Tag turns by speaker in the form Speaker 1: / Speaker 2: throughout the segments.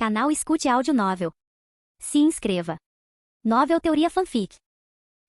Speaker 1: Canal Escute Áudio Novel. Se inscreva. Novel Teoria Fanfic.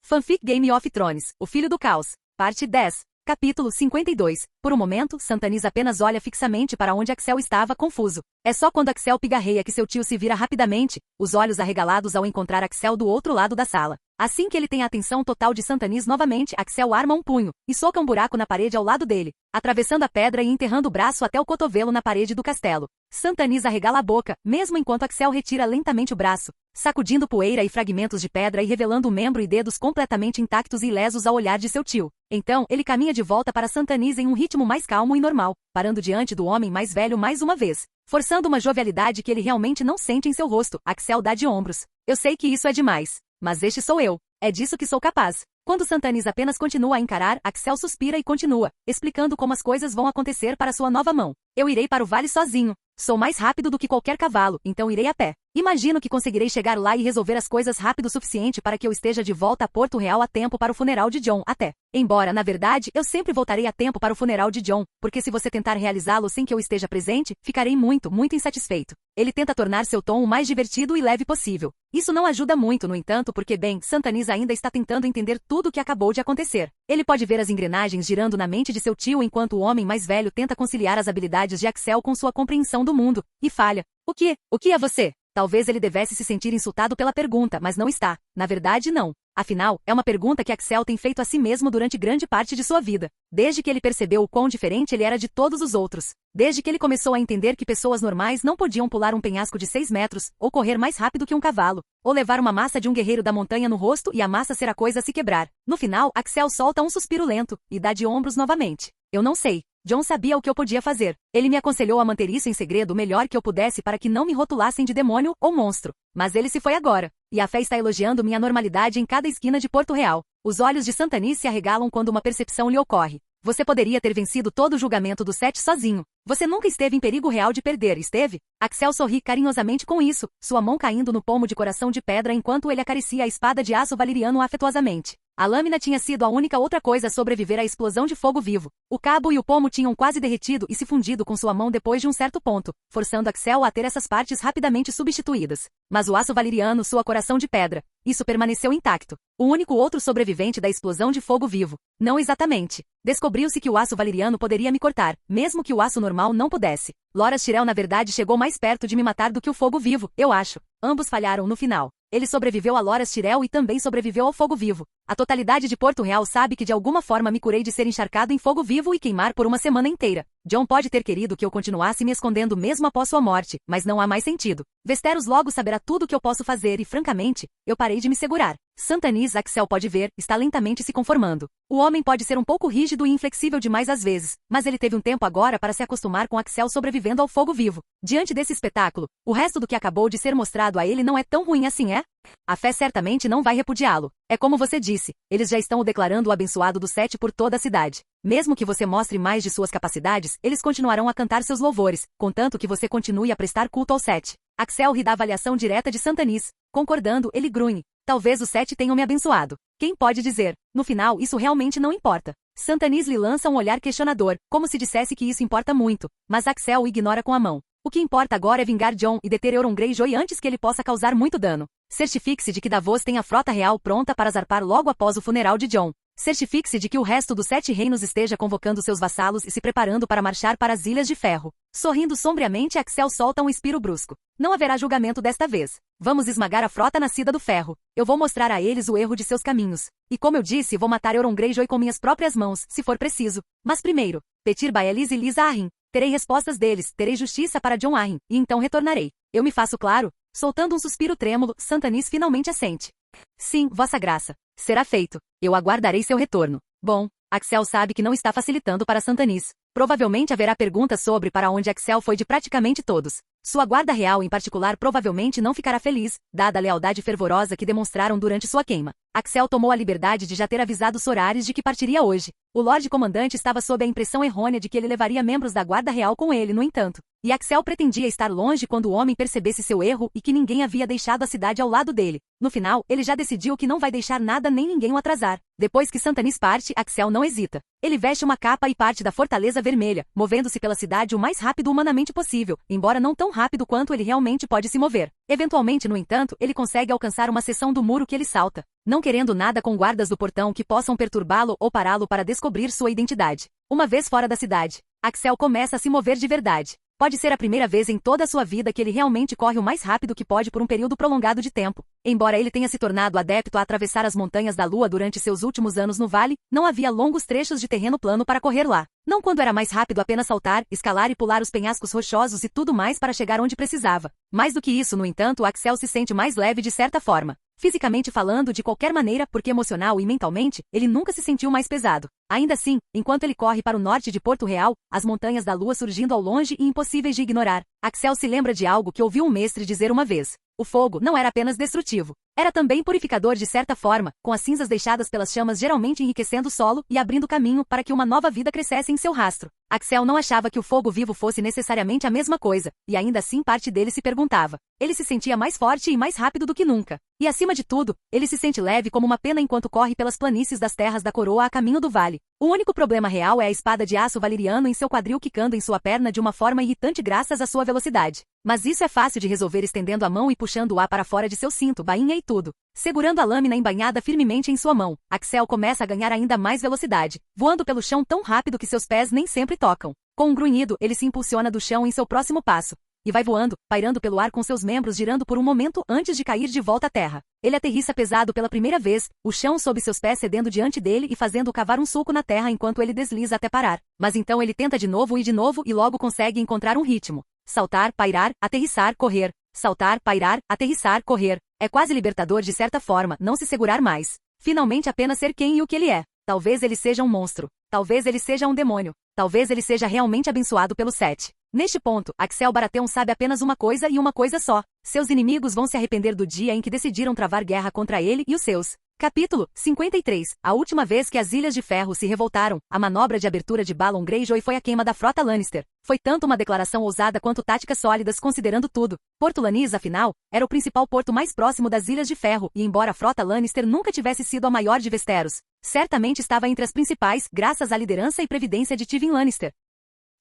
Speaker 2: Fanfic Game of Thrones, O Filho do Caos, Parte 10, Capítulo 52. Por um momento, Santanis apenas olha fixamente para onde Axel estava, confuso. É só quando Axel pigarreia que seu tio se vira rapidamente, os olhos arregalados ao encontrar Axel do outro lado da sala. Assim que ele tem a atenção total de Santanis novamente, Axel arma um punho e soca um buraco na parede ao lado dele, atravessando a pedra e enterrando o braço até o cotovelo na parede do castelo. Santanis arregala a boca, mesmo enquanto Axel retira lentamente o braço, sacudindo poeira e fragmentos de pedra e revelando o membro e dedos completamente intactos e ilesos ao olhar de seu tio. Então, ele caminha de volta para Santanis em um ritmo mais calmo e normal, parando diante do homem mais velho mais uma vez, forçando uma jovialidade que ele realmente não sente em seu rosto. Axel dá de ombros. Eu sei que isso é demais, mas este sou eu. É disso que sou capaz. Quando Santanis apenas continua a encarar, Axel suspira e continua, explicando como as coisas vão acontecer para sua nova mão. Eu irei para o vale sozinho. Sou mais rápido do que qualquer cavalo, então irei a pé. Imagino que conseguirei chegar lá e resolver as coisas rápido o suficiente para que eu esteja de volta a Porto Real a tempo para o funeral de Jon, até. Embora, na verdade, eu sempre voltarei a tempo para o funeral de Jon, porque se você tentar realizá-lo sem que eu esteja presente, ficarei muito insatisfeito. Ele tenta tornar seu tom o mais divertido e leve possível. Isso não ajuda muito, no entanto, porque, bem, Santanis ainda está tentando entender tudo o que acabou de acontecer. Ele pode ver as engrenagens girando na mente de seu tio enquanto o homem mais velho tenta conciliar as habilidades de Axel com sua compreensão do mundo, e falha. O que é você? Talvez ele devesse se sentir insultado pela pergunta, mas não está. Na verdade, não. Afinal, é uma pergunta que Axel tem feito a si mesmo durante grande parte de sua vida, desde que ele percebeu o quão diferente ele era de todos os outros. Desde que ele começou a entender que pessoas normais não podiam pular um penhasco de 6 metros, ou correr mais rápido que um cavalo, ou levar uma massa de um guerreiro da montanha no rosto e a massa ser a coisa a se quebrar. No final, Axel solta um suspiro lento, e dá de ombros novamente. Eu não sei. Jon sabia o que eu podia fazer. Ele me aconselhou a manter isso em segredo o melhor que eu pudesse para que não me rotulassem de demônio ou monstro. Mas ele se foi agora. E a fé está elogiando minha normalidade em cada esquina de Porto Real. Os olhos de Santanis se arregalam quando uma percepção lhe ocorre. Você poderia ter vencido todo o julgamento do Sete sozinho. Você nunca esteve em perigo real de perder, esteve? Axel sorri carinhosamente com isso, sua mão caindo no pomo de coração de pedra enquanto ele acaricia a espada de aço valeriano afetuosamente. A lâmina tinha sido a única outra coisa a sobreviver à explosão de fogo vivo. O cabo e o pomo tinham quase derretido e se fundido com sua mão depois de um certo ponto, forçando Axel a ter essas partes rapidamente substituídas. Mas o aço valeriano, sua coração de pedra, isso permaneceu intacto. O único outro sobrevivente da explosão de fogo vivo. Não exatamente. Descobriu-se que o aço valeriano poderia me cortar, mesmo que o aço normal não pudesse. Loras Tyrell na verdade chegou mais perto de me matar do que o fogo vivo, eu acho. Ambos falharam no final. Ele sobreviveu a Loras Tyrell e também sobreviveu ao fogo vivo. A totalidade de Porto Real sabe que de alguma forma me curei de ser encharcado em fogo vivo e queimar por uma semana inteira. Jon pode ter querido que eu continuasse me escondendo mesmo após sua morte, mas não há mais sentido. Westeros logo saberá tudo o que eu posso fazer e, francamente, eu parei de me segurar. Santanis, Axel pode ver, está lentamente se conformando. O homem pode ser um pouco rígido e inflexível demais às vezes, mas ele teve um tempo agora para se acostumar com Axel sobrevivendo ao fogo vivo. Diante desse espetáculo, o resto do que acabou de ser mostrado a ele não é tão ruim assim, é? A fé certamente não vai repudiá-lo. É como você disse, eles já estão o declarando o abençoado do Sete por toda a cidade. Mesmo que você mostre mais de suas capacidades, eles continuarão a cantar seus louvores, contanto que você continue a prestar culto ao Sete. Axel ri da avaliação direta de Santanis. Concordando, ele grunhe. Talvez os Sete tenham me abençoado. Quem pode dizer? No final, isso realmente não importa. Santanis lhe lança um olhar questionador, como se dissesse que isso importa muito, mas Axel o ignora com a mão. O que importa agora é vingar Jon e deter Euron Greyjoy antes que ele possa causar muito dano. Certifique-se de que Davos tem a frota real pronta para zarpar logo após o funeral de Jon. Certifique-se de que o resto dos 7 reinos esteja convocando seus vassalos e se preparando para marchar para as Ilhas de Ferro. Sorrindo sombriamente, Axel solta um expiro brusco. Não haverá julgamento desta vez. Vamos esmagar a frota nascida do ferro. Eu vou mostrar a eles o erro de seus caminhos. E como eu disse, vou matar Euron Greyjoy com minhas próprias mãos, se for preciso. Mas primeiro, Petyr Baelys e Lysa Arryn. Terei respostas deles, terei justiça para Jon Arryn, e então retornarei. Eu me faço claro? Soltando um suspiro trêmulo, Santanis finalmente assente. Sim, vossa graça. Será feito. Eu aguardarei seu retorno. Bom, Axel sabe que não está facilitando para Santanis. Provavelmente haverá perguntas sobre para onde Axel foi de praticamente todos. Sua guarda real em particular provavelmente não ficará feliz, dada a lealdade fervorosa que demonstraram durante sua queima. Axel tomou a liberdade de já ter avisado Sorares de que partiria hoje. O Lorde Comandante estava sob a impressão errônea de que ele levaria membros da guarda real com ele, no entanto. E Axel pretendia estar longe quando o homem percebesse seu erro e que ninguém havia deixado a cidade ao lado dele. No final, ele já decidiu que não vai deixar nada nem ninguém o atrasar. Depois que Santanis parte, Axel não hesita. Ele veste uma capa e parte da Fortaleza Vermelha, movendo-se pela cidade o mais rápido humanamente possível, embora não tão tão rápido quanto ele realmente pode se mover. Eventualmente, no entanto, ele consegue alcançar uma seção do muro que ele salta, não querendo nada com guardas do portão que possam perturbá-lo ou pará-lo para descobrir sua identidade. Uma vez fora da cidade, Axel começa a se mover de verdade. Pode ser a primeira vez em toda a sua vida que ele realmente corre o mais rápido que pode por um período prolongado de tempo. Embora ele tenha se tornado adepto a atravessar as montanhas da Lua durante seus últimos anos no vale, não havia longos trechos de terreno plano para correr lá. Não quando era mais rápido apenas saltar, escalar e pular os penhascos rochosos e tudo mais para chegar onde precisava. Mais do que isso, no entanto, Axel se sente mais leve de certa forma. Fisicamente falando, de qualquer maneira, porque emocional e mentalmente, ele nunca se sentiu mais pesado. Ainda assim, enquanto ele corre para o norte de Porto Real, as montanhas da Lua surgindo ao longe e impossíveis de ignorar, Axel se lembra de algo que ouviu um mestre dizer uma vez. O fogo não era apenas destrutivo. Era também purificador de certa forma, com as cinzas deixadas pelas chamas geralmente enriquecendo o solo e abrindo caminho para que uma nova vida crescesse em seu rastro. Axel não achava que o fogo vivo fosse necessariamente a mesma coisa, e ainda assim parte dele se perguntava. Ele se sentia mais forte e mais rápido do que nunca. E acima de tudo, ele se sente leve como uma pena enquanto corre pelas planícies das terras da coroa a caminho do vale. O único problema real é a espada de aço valeriano em seu quadril quicando em sua perna de uma forma irritante graças à sua velocidade. Mas isso é fácil de resolver estendendo a mão e puxando o ar para fora de seu cinto, bainha e tudo. Segurando a lâmina embainhada firmemente em sua mão, Axel começa a ganhar ainda mais velocidade, voando pelo chão tão rápido que seus pés nem sempre tocam. Com um grunhido, ele se impulsiona do chão em seu próximo passo. E vai voando, pairando pelo ar com seus membros girando por um momento antes de cair de volta à terra. Ele aterrissa pesado pela primeira vez, o chão sob seus pés cedendo diante dele e fazendo-o cavar um sulco na terra enquanto ele desliza até parar. Mas então ele tenta de novo e logo consegue encontrar um ritmo. Saltar, pairar, aterrissar, correr. Saltar, pairar, aterrissar, correr. É quase libertador de certa forma, não se segurar mais. Finalmente apenas ser quem e o que ele é. Talvez ele seja um monstro. Talvez ele seja um demônio. Talvez ele seja realmente abençoado pelo Sete. Neste ponto, Axel Baratheon sabe apenas uma coisa e uma coisa só. Seus inimigos vão se arrepender do dia em que decidiram travar guerra contra ele e os seus. Capítulo 53. A última vez que as Ilhas de Ferro se revoltaram, a manobra de abertura de Balon Greyjoy foi a queima da frota Lannister. Foi tanto uma declaração ousada quanto táticas sólidas considerando tudo. Porto Lannis, afinal, era o principal porto mais próximo das Ilhas de Ferro e embora a frota Lannister nunca tivesse sido a maior de Westeros, certamente estava entre as principais graças à liderança e previdência de Tywin Lannister.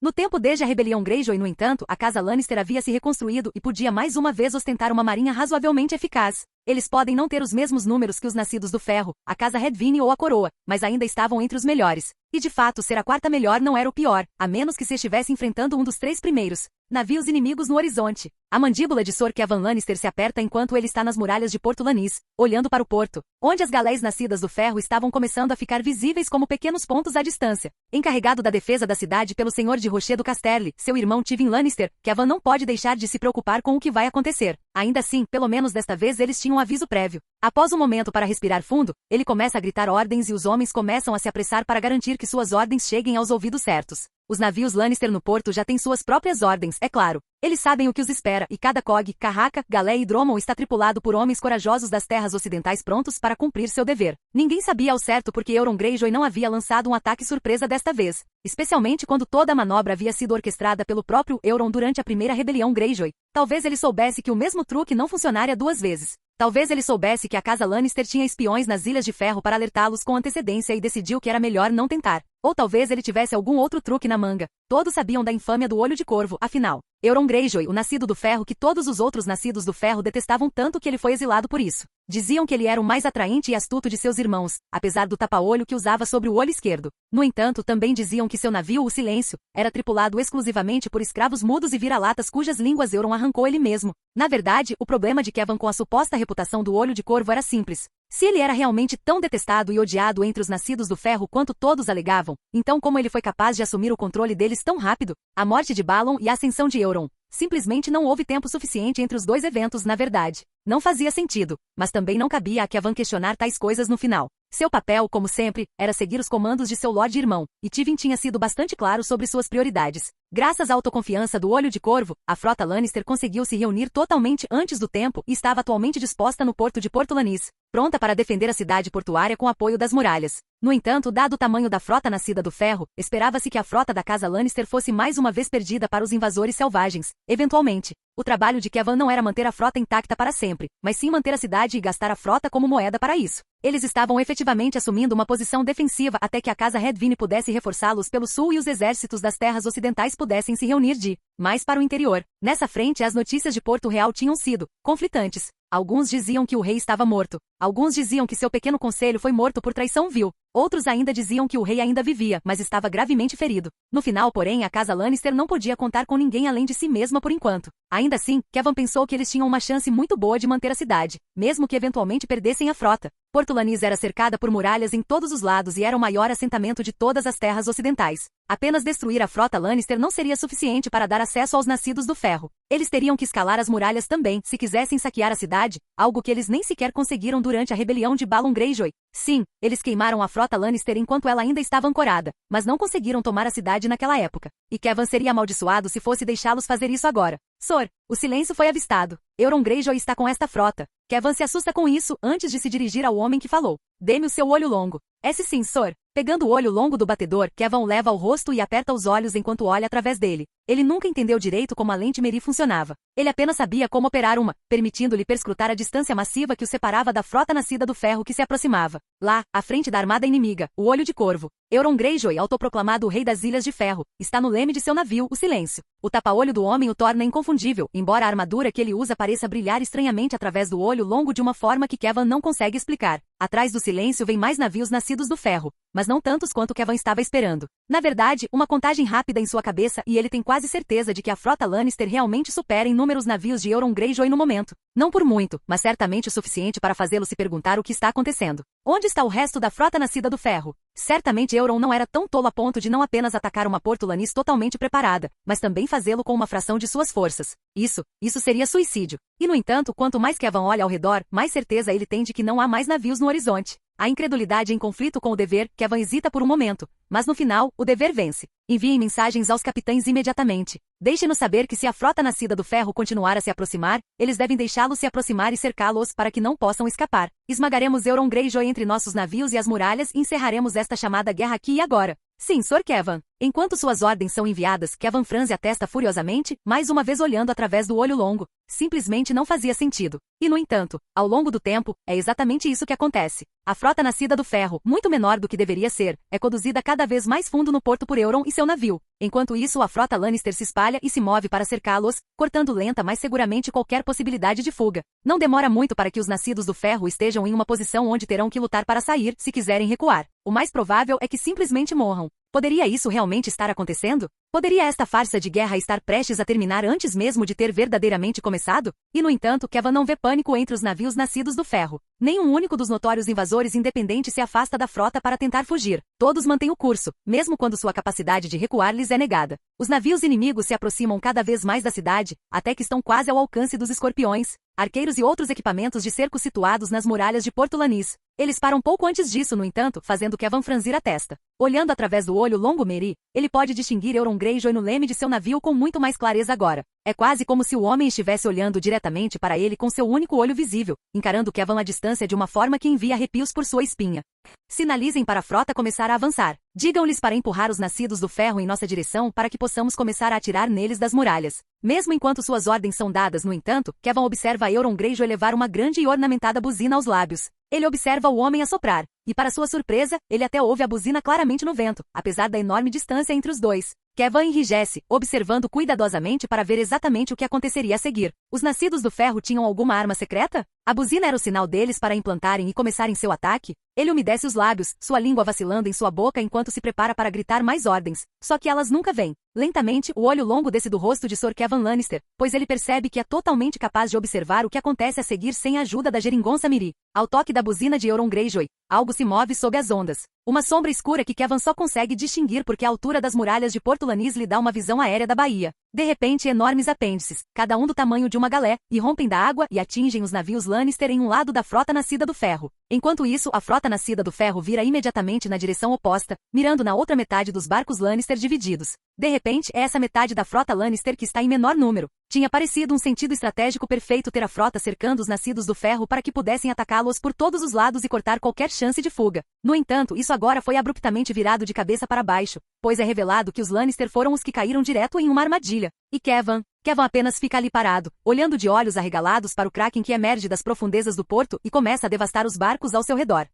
Speaker 2: No tempo desde a rebelião Greyjoy, no entanto, a casa Lannister havia se reconstruído e podia mais uma vez ostentar uma marinha razoavelmente eficaz. Eles podem não ter os mesmos números que os nascidos do ferro, a casa Redvine ou a coroa, mas ainda estavam entre os melhores. E de fato, ser a quarta melhor não era o pior, a menos que se estivesse enfrentando um dos três primeiros. Navios inimigos no horizonte. A mandíbula de Sor Kevan Lannister se aperta enquanto ele está nas muralhas de Porto Lannis, olhando para o porto, onde as galés nascidas do ferro estavam começando a ficar visíveis como pequenos pontos à distância. Encarregado da defesa da cidade pelo senhor de Rocher do Casterly, seu irmão Tywin Lannister, Kevan não pode deixar de se preocupar com o que vai acontecer. Ainda assim, pelo menos desta vez eles tinham um aviso prévio. Após um momento para respirar fundo, ele começa a gritar ordens e os homens começam a se apressar para garantir que suas ordens cheguem aos ouvidos certos. Os navios Lannister no porto já têm suas próprias ordens, é claro. Eles sabem o que os espera, e cada cog, carraca, galé e drommel está tripulado por homens corajosos das terras ocidentais prontos para cumprir seu dever. Ninguém sabia ao certo porque Euron Greyjoy não havia lançado um ataque surpresa desta vez, especialmente quando toda a manobra havia sido orquestrada pelo próprio Euron durante a primeira rebelião Greyjoy. Talvez ele soubesse que o mesmo truque não funcionaria duas vezes. Talvez ele soubesse que a casa Lannister tinha espiões nas Ilhas de Ferro para alertá-los com antecedência e decidiu que era melhor não tentar. Ou talvez ele tivesse algum outro truque na manga. Todos sabiam da infâmia do Olho de Corvo, afinal. Euron Greyjoy, o nascido do ferro que todos os outros nascidos do ferro detestavam tanto que ele foi exilado por isso. Diziam que ele era o mais atraente e astuto de seus irmãos, apesar do tapa-olho que usava sobre o olho esquerdo. No entanto, também diziam que seu navio, o Silêncio, era tripulado exclusivamente por escravos mudos e vira-latas cujas línguas Euron arrancou ele mesmo. Na verdade, o problema de Kevan com a suposta reputação do Olho de Corvo era simples. Se ele era realmente tão detestado e odiado entre os nascidos do ferro quanto todos alegavam, então como ele foi capaz de assumir o controle deles tão rápido? A morte de Balon e a ascensão de Euron. Simplesmente não houve tempo suficiente entre os dois eventos, na verdade. Não fazia sentido, mas também não cabia a Kevan questionar tais coisas no final. Seu papel, como sempre, era seguir os comandos de seu Lorde Irmão, e Tywin tinha sido bastante claro sobre suas prioridades. Graças à autoconfiança do Olho de Corvo, a frota Lannister conseguiu se reunir totalmente antes do tempo e estava atualmente disposta no porto de Porto Lannis, pronta para defender a cidade portuária com apoio das muralhas. No entanto, dado o tamanho da frota nascida do ferro, esperava-se que a frota da casa Lannister fosse mais uma vez perdida para os invasores selvagens, eventualmente. O trabalho de Kevan não era manter a frota intacta para sempre, mas sim manter a cidade e gastar a frota como moeda para isso. Eles estavam efetivamente assumindo uma posição defensiva até que a Casa Redvine pudesse reforçá-los pelo sul e os exércitos das terras ocidentais pudessem se reunir mais para o interior. Nessa frente, as notícias de Porto Real tinham sido conflitantes. Alguns diziam que o rei estava morto. Alguns diziam que seu pequeno conselho foi morto por traição vil. Outros ainda diziam que o rei ainda vivia, mas estava gravemente ferido. No final, porém, a casa Lannister não podia contar com ninguém além de si mesma por enquanto. Ainda assim, Kevan pensou que eles tinham uma chance muito boa de manter a cidade, mesmo que eventualmente perdessem a frota. Porto Lannis era cercada por muralhas em todos os lados e era o maior assentamento de todas as terras ocidentais. Apenas destruir a frota Lannister não seria suficiente para dar acesso aos nascidos do ferro. Eles teriam que escalar as muralhas também, se quisessem saquear a cidade, algo que eles nem sequer conseguiram durante a rebelião de Balon Greyjoy. Sim, eles queimaram a frota Lannister enquanto ela ainda estava ancorada, mas não conseguiram tomar a cidade naquela época. E Kevan seria amaldiçoado se fosse deixá-los fazer isso agora. Sor, o silêncio foi avistado. Euron Greyjoy está com esta frota. Kevan se assusta com isso antes de se dirigir ao homem que falou. Dê-me o seu olho longo. Esse sim, Sor. Pegando o olho longo do batedor, Kevan o leva ao rosto e aperta os olhos enquanto olha através dele. Ele nunca entendeu direito como a lente Meri funcionava. Ele apenas sabia como operar uma, permitindo-lhe perscrutar a distância massiva que o separava da frota nascida do ferro que se aproximava. Lá, à frente da armada inimiga, o Olho de Corvo. Euron Greyjoy, autoproclamado o Rei das Ilhas de Ferro, está no leme de seu navio, o Silêncio. O tapa-olho do homem o torna inconfundível, embora a armadura que ele usa pareça brilhar estranhamente através do olho longo de uma forma que Kevan não consegue explicar. Atrás do Silêncio vem mais navios nascidos do ferro, mas não tantos quanto Kevan estava esperando. Na verdade, uma contagem rápida em sua cabeça e ele tem quase certeza de que a frota Lannister realmente supera em número os navios de Euron Greyjoy no momento. Não por muito, mas certamente o suficiente para fazê-lo se perguntar o que está acontecendo. Onde está o resto da frota nascida do ferro? Certamente Euron não era tão tolo a ponto de não apenas atacar uma Porto Lannis totalmente preparada, mas também fazê-lo com uma fração de suas forças. Isso seria suicídio. E no entanto, quanto mais Kevan olha ao redor, mais certeza ele tem de que não há mais navios no horizonte. A incredulidade em conflito com o dever, Kevan hesita por um momento, mas no final, o dever vence. Enviem mensagens aos capitães imediatamente. Deixe-nos saber que se a frota nascida do ferro continuar a se aproximar, eles devem deixá-los se aproximar e cercá-los para que não possam escapar. Esmagaremos Euron Greyjoy entre nossos navios e as muralhas e encerraremos esta chamada guerra aqui e agora. Sim, Sr. Kevan. Enquanto suas ordens são enviadas, Kevan franze a testa furiosamente, mais uma vez olhando através do olho longo. Simplesmente não fazia sentido. E no entanto, ao longo do tempo, é exatamente isso que acontece. A frota nascida do ferro, muito menor do que deveria ser, é conduzida cada vez mais fundo no porto por Euron e seu navio. Enquanto isso, a frota Lannister se espalha e se move para cercá-los, cortando lenta mas seguramente qualquer possibilidade de fuga. Não demora muito para que os nascidos do ferro estejam em uma posição onde terão que lutar para sair, se quiserem recuar. O mais provável é que simplesmente morram. Poderia isso realmente estar acontecendo? Poderia esta farsa de guerra estar prestes a terminar antes mesmo de ter verdadeiramente começado? E no entanto, Kevan não vê pânico entre os navios nascidos do ferro. Nenhum único dos notórios invasores independentes se afasta da frota para tentar fugir. Todos mantêm o curso, mesmo quando sua capacidade de recuar lhes é negada. Os navios inimigos se aproximam cada vez mais da cidade, até que estão quase ao alcance dos escorpiões, arqueiros e outros equipamentos de cerco situados nas muralhas de Porto Lannis. Eles param pouco antes disso, no entanto, fazendo Kevan franzir a testa. Olhando através do olho longo Meri, ele pode distinguir Euron Greyjoy no leme de seu navio com muito mais clareza agora. É quase como se o homem estivesse olhando diretamente para ele com seu único olho visível, encarando Kevan à distância de uma forma que envia arrepios por sua espinha. Sinalizem para a frota começar a avançar. Digam-lhes para empurrar os nascidos do ferro em nossa direção para que possamos começar a atirar neles das muralhas. Mesmo enquanto suas ordens são dadas, no entanto, Kevan observa Euron Greyjoy levar uma grande e ornamentada buzina aos lábios. Ele observa o homem assoprar, e para sua surpresa, ele até ouve a buzina claramente no vento, apesar da enorme distância entre os dois. Kevan enrijece, observando cuidadosamente para ver exatamente o que aconteceria a seguir. Os nascidos do ferro tinham alguma arma secreta? A buzina era o sinal deles para implantarem e começarem seu ataque? Ele umedece os lábios, sua língua vacilando em sua boca enquanto se prepara para gritar mais ordens. Só que elas nunca vêm. Lentamente, o olho longo desce do rosto de Sr. Kevan Lannister, pois ele percebe que é totalmente capaz de observar o que acontece a seguir sem a ajuda da geringonça Miri. Ao toque da buzina de Euron Greyjoy, algo se move sob as ondas. Uma sombra escura que Kevan só consegue distinguir porque a altura das muralhas de Porto Lannis lhe dá uma visão aérea da baía. De repente, enormes apêndices, cada um do tamanho de uma galé, irrompem da água e atingem os navios Lannister em um lado da frota nascida do ferro. Enquanto isso, a frota nascida do ferro vira imediatamente na direção oposta, mirando na outra metade dos barcos Lannister divididos. De repente, é essa metade da frota Lannister que está em menor número. Tinha parecido um sentido estratégico perfeito ter a frota cercando os nascidos do ferro para que pudessem atacá-los por todos os lados e cortar qualquer chance de fuga. No entanto, isso agora foi abruptamente virado de cabeça para baixo, pois é revelado que os Lannister foram os que caíram direto em uma armadilha. E Kevan apenas fica ali parado, olhando de olhos arregalados para o Kraken que emerge das profundezas do porto e começa a devastar os barcos ao seu redor.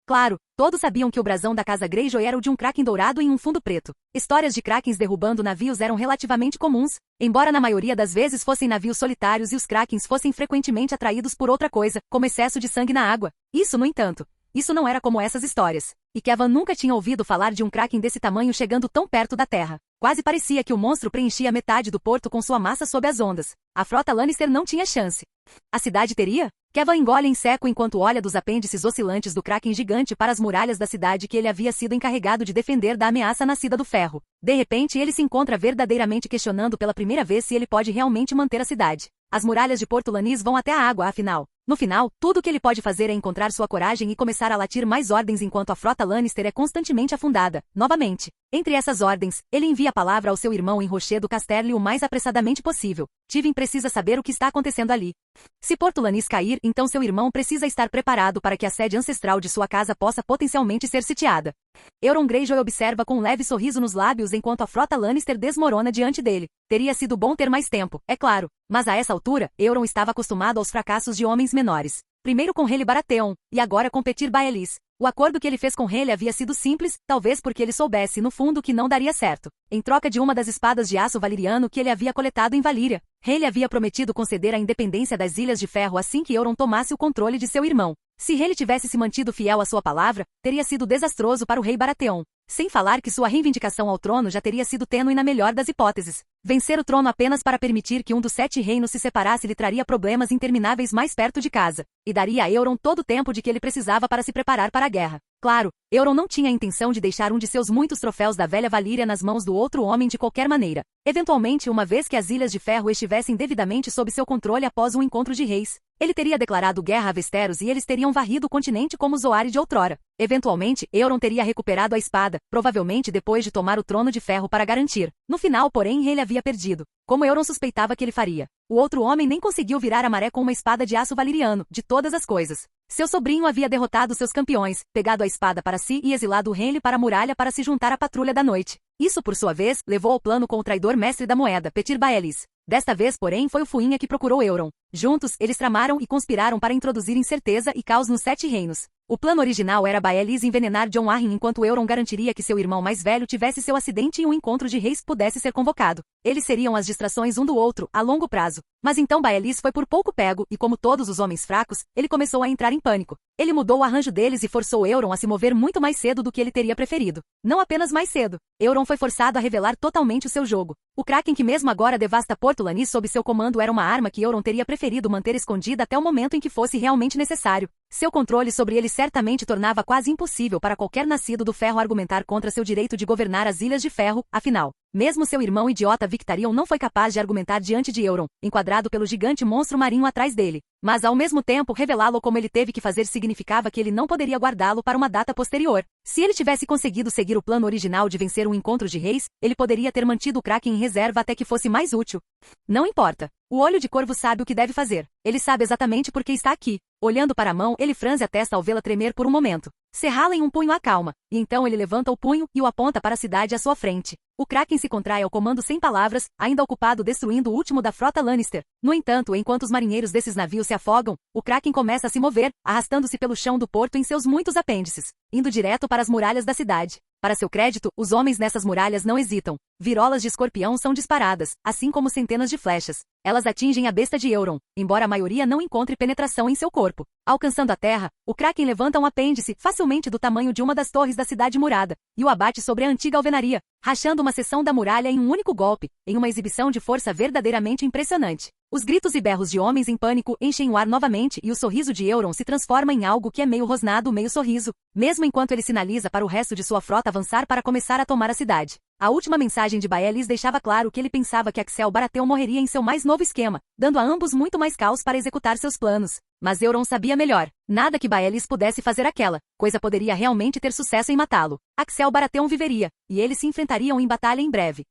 Speaker 2: Claro, todos sabiam que o brasão da casa Greyjoy era o de um Kraken dourado em um fundo preto. Histórias de Krakens derrubando navios eram relativamente comuns, embora na maioria das vezes fossem navios solitários e os Krakens fossem frequentemente atraídos por outra coisa, como excesso de sangue na água. Isso, no entanto, isso não era como essas histórias. E Kevan nunca tinha ouvido falar de um Kraken desse tamanho chegando tão perto da terra. Quase parecia que o monstro preenchia metade do porto com sua massa sob as ondas. A frota Lannister não tinha chance. A cidade teria? Kevan engole em seco enquanto olha dos apêndices oscilantes do Kraken gigante para as muralhas da cidade que ele havia sido encarregado de defender da ameaça nascida do ferro. De repente ele se encontra verdadeiramente questionando pela primeira vez se ele pode realmente manter a cidade. As muralhas de Porto Lannis vão até a água, afinal. No final, tudo o que ele pode fazer é encontrar sua coragem e começar a latir mais ordens enquanto a frota Lannister é constantemente afundada, novamente. Entre essas ordens, ele envia a palavra ao seu irmão em Rochedo Casterly o mais apressadamente possível. Tywin precisa saber o que está acontecendo ali. Se Porto Lannis cair, então seu irmão precisa estar preparado para que a sede ancestral de sua casa possa potencialmente ser sitiada. Euron Greyjoy observa com um leve sorriso nos lábios enquanto a frota Lannister desmorona diante dele. Teria sido bom ter mais tempo, é claro, mas a essa altura, Euron estava acostumado aos fracassos de homens menores. Primeiro com Rhaely Baratheon, e agora com Petyr Baelys. O acordo que ele fez com Rhaely havia sido simples, talvez porque ele soubesse, no fundo, que não daria certo. Em troca de uma das espadas de aço valeriano que ele havia coletado em Valíria, Rhaely havia prometido conceder a independência das Ilhas de Ferro assim que Euron tomasse o controle de seu irmão. Se Rhaely tivesse se mantido fiel à sua palavra, teria sido desastroso para o rei Baratheon. Sem falar que sua reivindicação ao trono já teria sido tênue na melhor das hipóteses. Vencer o trono apenas para permitir que um dos 7 reinos se separasse lhe traria problemas intermináveis mais perto de casa, e daria a Euron todo o tempo de que ele precisava para se preparar para a guerra. Claro, Euron não tinha a intenção de deixar um de seus muitos troféus da velha Valíria nas mãos do outro homem de qualquer maneira. Eventualmente, uma vez que as Ilhas de Ferro estivessem devidamente sob seu controle após um encontro de reis, ele teria declarado guerra a Westeros e eles teriam varrido o continente como Zoari de outrora. Eventualmente, Euron teria recuperado a espada, provavelmente depois de tomar o trono de ferro para garantir. No final, porém, ele havia perdido, como Euron suspeitava que ele faria. O outro homem nem conseguiu virar a maré com uma espada de aço valeriano, de todas as coisas. Seu sobrinho havia derrotado seus campeões, pegado a espada para si e exilado Renly para a muralha para se juntar à patrulha da noite. Isso, por sua vez, levou ao plano com o traidor mestre da moeda, Petyr Baelys. Desta vez, porém, foi o Fuinha que procurou Euron. Juntos, eles tramaram e conspiraram para introduzir incerteza e caos nos 7 reinos. O plano original era Baelys envenenar Jon Arryn enquanto Euron garantiria que seu irmão mais velho tivesse seu acidente e um encontro de reis pudesse ser convocado. Eles seriam as distrações um do outro, a longo prazo. Mas então Baelys foi por pouco pego e, como todos os homens fracos, ele começou a entrar em pânico. Ele mudou o arranjo deles e forçou Euron a se mover muito mais cedo do que ele teria preferido. Não apenas mais cedo. Euron foi forçado a revelar totalmente o seu jogo. O Kraken que mesmo agora devasta Porto Lannis sob seu comando era uma arma que Euron teria preferido manter escondida até o momento em que fosse realmente necessário. Seu controle sobre ele certamente tornava quase impossível para qualquer nascido do ferro argumentar contra seu direito de governar as Ilhas de Ferro, afinal. Mesmo seu irmão idiota Victarion não foi capaz de argumentar diante de Euron, enquadrado pelo gigante monstro marinho atrás dele. Mas ao mesmo tempo revelá-lo como ele teve que fazer significava que ele não poderia guardá-lo para uma data posterior. Se ele tivesse conseguido seguir o plano original de vencer um encontro de reis, ele poderia ter mantido o Kraken em reserva até que fosse mais útil. Não importa. O olho de corvo sabe o que deve fazer. Ele sabe exatamente por que está aqui. Olhando para a mão, ele franze a testa ao vê-la tremer por um momento. Serrá-la em um punho acalma, e então ele levanta o punho e o aponta para a cidade à sua frente. O Kraken se contrai ao comando sem palavras, ainda ocupado destruindo o último da frota Lannister. No entanto, enquanto os marinheiros desses navios se afogam, o Kraken começa a se mover, arrastando-se pelo chão do porto em seus muitos apêndices, indo direto para as muralhas da cidade. Para seu crédito, os homens nessas muralhas não hesitam. Virolas de escorpião são disparadas, assim como centenas de flechas. Elas atingem a besta de Euron, embora a maioria não encontre penetração em seu corpo. Alcançando a terra, o Kraken levanta um apêndice facilmente do tamanho de uma das torres da cidade murada, e o abate sobre a antiga alvenaria, rachando uma seção da muralha em um único golpe, em uma exibição de força verdadeiramente impressionante. Os gritos e berros de homens em pânico enchem o ar novamente e o sorriso de Euron se transforma em algo que é meio rosnado, meio sorriso, mesmo enquanto ele sinaliza para o resto de sua frota avançar para começar a tomar a cidade. A última mensagem de Baelys deixava claro que ele pensava que Axel Baratheon morreria em seu mais novo esquema, dando a ambos muito mais caos para executar seus planos. Mas Euron sabia melhor. Nada que Baelys pudesse fazer aquela coisa poderia realmente ter sucesso em matá-lo. Axel Baratheon viveria, e eles se enfrentariam em batalha em breve.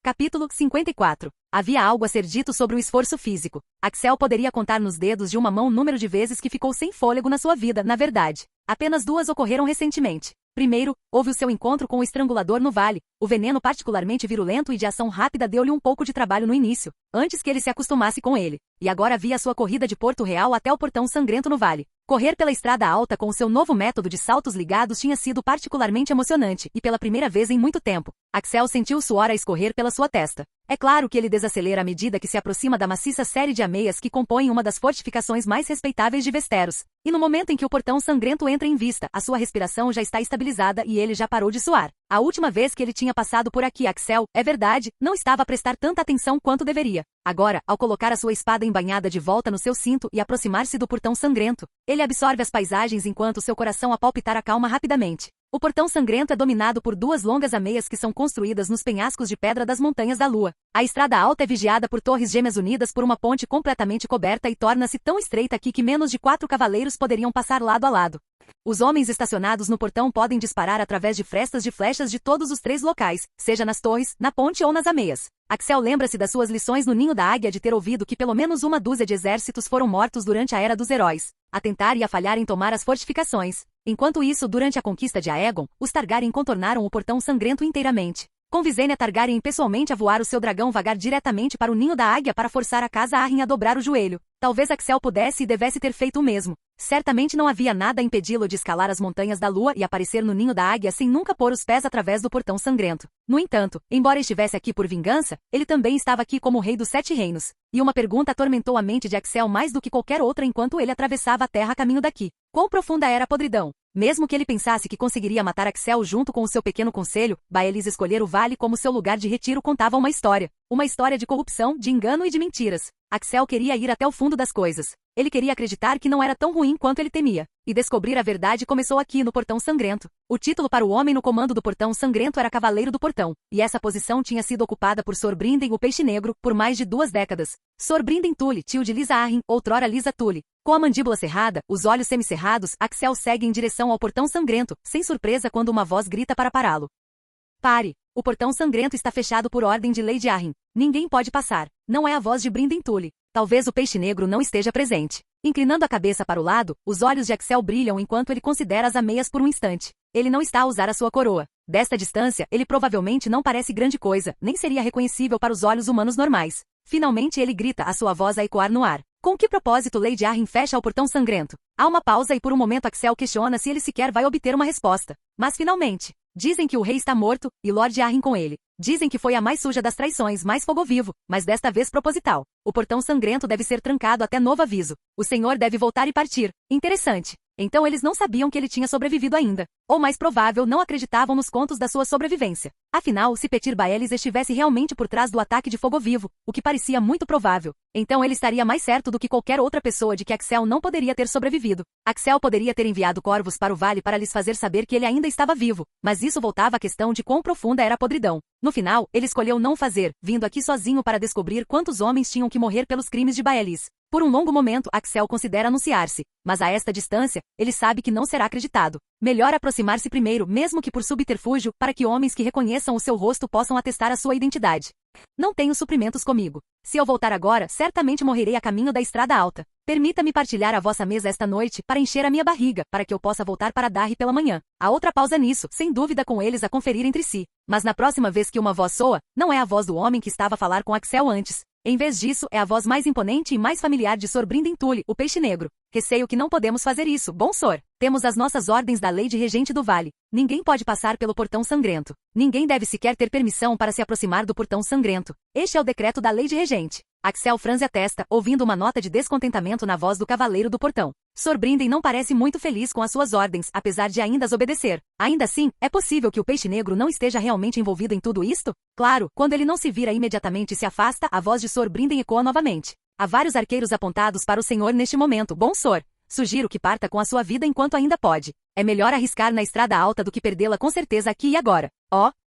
Speaker 2: Capítulo 54. Havia algo a ser dito sobre o esforço físico. Axel poderia contar nos dedos de uma mão o número de vezes que ficou sem fôlego na sua vida, na verdade. Apenas 2 ocorreram recentemente. Primeiro, houve o seu encontro com o estrangulador no vale. O veneno particularmente virulento e de ação rápida deu-lhe um pouco de trabalho no início, antes que ele se acostumasse com ele. E agora havia a sua corrida de Porto Real até o portão sangrento no vale. Correr pela estrada alta com o seu novo método de saltos ligados tinha sido particularmente emocionante, e pela primeira vez em muito tempo, Axel sentiu o suor a escorrer pela sua testa. É claro que ele desacelera à medida que se aproxima da maciça série de ameias que compõem uma das fortificações mais respeitáveis de Westeros. E no momento em que o portão sangrento entra em vista, a sua respiração já está estabilizada e ele já parou de suar. A última vez que ele tinha passado por aqui, Axel, é verdade, não estava a prestar tanta atenção quanto deveria. Agora, ao colocar a sua espada embainhada de volta no seu cinto e aproximar-se do portão sangrento, ele absorve as paisagens enquanto seu coração a palpitar acalma rapidamente. O portão sangrento é dominado por 2 longas ameias que são construídas nos penhascos de pedra das Montanhas da Lua. A estrada alta é vigiada por torres gêmeas unidas por uma ponte completamente coberta e torna-se tão estreita aqui que menos de 4 cavaleiros poderiam passar lado a lado. Os homens estacionados no portão podem disparar através de frestas de flechas de todos os 3 locais, seja nas torres, na ponte ou nas ameias. Axel lembra-se das suas lições no Ninho da Águia de ter ouvido que pelo menos 1 dúzia de exércitos foram mortos durante a Era dos Heróis, a tentar e a falhar em tomar as fortificações. Enquanto isso, durante a conquista de Aegon, os Targaryen contornaram o portão sangrento inteiramente. Com Visenya Targaryen pessoalmente a voar o seu dragão vagar diretamente para o Ninho da Águia para forçar a casa Arryn a dobrar o joelho. Talvez Axel pudesse e devesse ter feito o mesmo. Certamente não havia nada a impedi-lo de escalar as Montanhas da Lua e aparecer no Ninho da Águia sem nunca pôr os pés através do portão sangrento. No entanto, embora estivesse aqui por vingança, ele também estava aqui como rei dos 7 reinos. E uma pergunta atormentou a mente de Axel mais do que qualquer outra enquanto ele atravessava a terra a caminho daqui. Quão profunda era a podridão? Mesmo que ele pensasse que conseguiria matar Axel junto com o seu pequeno conselho, Baelys escolher o vale como seu lugar de retiro contava uma história. Uma história de corrupção, de engano e de mentiras. Axel queria ir até o fundo das coisas. Ele queria acreditar que não era tão ruim quanto ele temia. E descobrir a verdade começou aqui no Portão Sangrento. O título para o homem no comando do Portão Sangrento era Cavaleiro do Portão, e essa posição tinha sido ocupada por Sor Brinden o Peixe Negro por mais de 2 décadas. Sor Brinden Tully, tio de Lysa Arryn, outrora Lysa Tully. Com a mandíbula cerrada, os olhos semicerrados, Axel segue em direção ao Portão Sangrento, sem surpresa quando uma voz grita para pará-lo. Pare! O Portão Sangrento está fechado por ordem de Lady Arryn. Ninguém pode passar. Não é a voz de Brinden Tully. Talvez o Peixe Negro não esteja presente. Inclinando a cabeça para o lado, os olhos de Axel brilham enquanto ele considera as ameias por um instante. Ele não está a usar a sua coroa. Desta distância, ele provavelmente não parece grande coisa, nem seria reconhecível para os olhos humanos normais. Finalmente ele grita, a sua voz a ecoar no ar. Com que propósito Lady Arryn fecha o Portão Sangrento? Há uma pausa e por um momento Axel questiona se ele sequer vai obter uma resposta. Mas finalmente, dizem que o rei está morto, e Lord Arryn com ele. Dizem que foi a mais suja das traições, mais fogo-vivo, mas desta vez proposital. O Portão Sangrento deve ser trancado até novo aviso. O senhor deve voltar e partir. Interessante. Então eles não sabiam que ele tinha sobrevivido ainda. Ou mais provável, não acreditavam nos contos da sua sobrevivência. Afinal, se Petyr Baelys estivesse realmente por trás do ataque de fogo-vivo, o que parecia muito provável, então ele estaria mais certo do que qualquer outra pessoa de que Axel não poderia ter sobrevivido. Axel poderia ter enviado corvos para o vale para lhes fazer saber que ele ainda estava vivo, mas isso voltava à questão de quão profunda era a podridão. No final, ele escolheu não fazer, vindo aqui sozinho para descobrir quantos homens tinham que morrer pelos crimes de Baelys. Por um longo momento, Axel considera anunciar-se, mas a esta distância, ele sabe que não será acreditado. Melhor aproximar-se primeiro, mesmo que por subterfúgio, para que homens que reconheçam o seu rosto possam atestar a sua identidade. Não tenho suprimentos comigo. Se eu voltar agora, certamente morrerei a caminho da estrada alta. Permita-me partilhar a vossa mesa esta noite, para encher a minha barriga, para que eu possa voltar para Darry pela manhã. Há outra pausa nisso, sem dúvida com eles a conferir entre si. Mas na próxima vez que uma voz soa, não é a voz do homem que estava a falar com Axel antes. Em vez disso, é a voz mais imponente e mais familiar de Sor Brinden Tully, o Peixe Negro. Receio que não podemos fazer isso, bom Sor. Temos as nossas ordens da Lei de Regente do Vale. Ninguém pode passar pelo Portão Sangrento. Ninguém deve sequer ter permissão para se aproximar do Portão Sangrento. Este é o decreto da Lei de Regente. Axel franze a testa, ouvindo uma nota de descontentamento na voz do Cavaleiro do Portão. Sor Brinden não parece muito feliz com as suas ordens, apesar de ainda as obedecer. Ainda assim, é possível que o Peixe Negro não esteja realmente envolvido em tudo isto? Claro, quando ele não se vira imediatamente e se afasta, a voz de Sor Brinden ecoa novamente. Há vários arqueiros apontados para o senhor neste momento, bom Sor. Sugiro que parta com a sua vida enquanto ainda pode. É melhor arriscar na estrada alta do que perdê-la com certeza aqui e agora.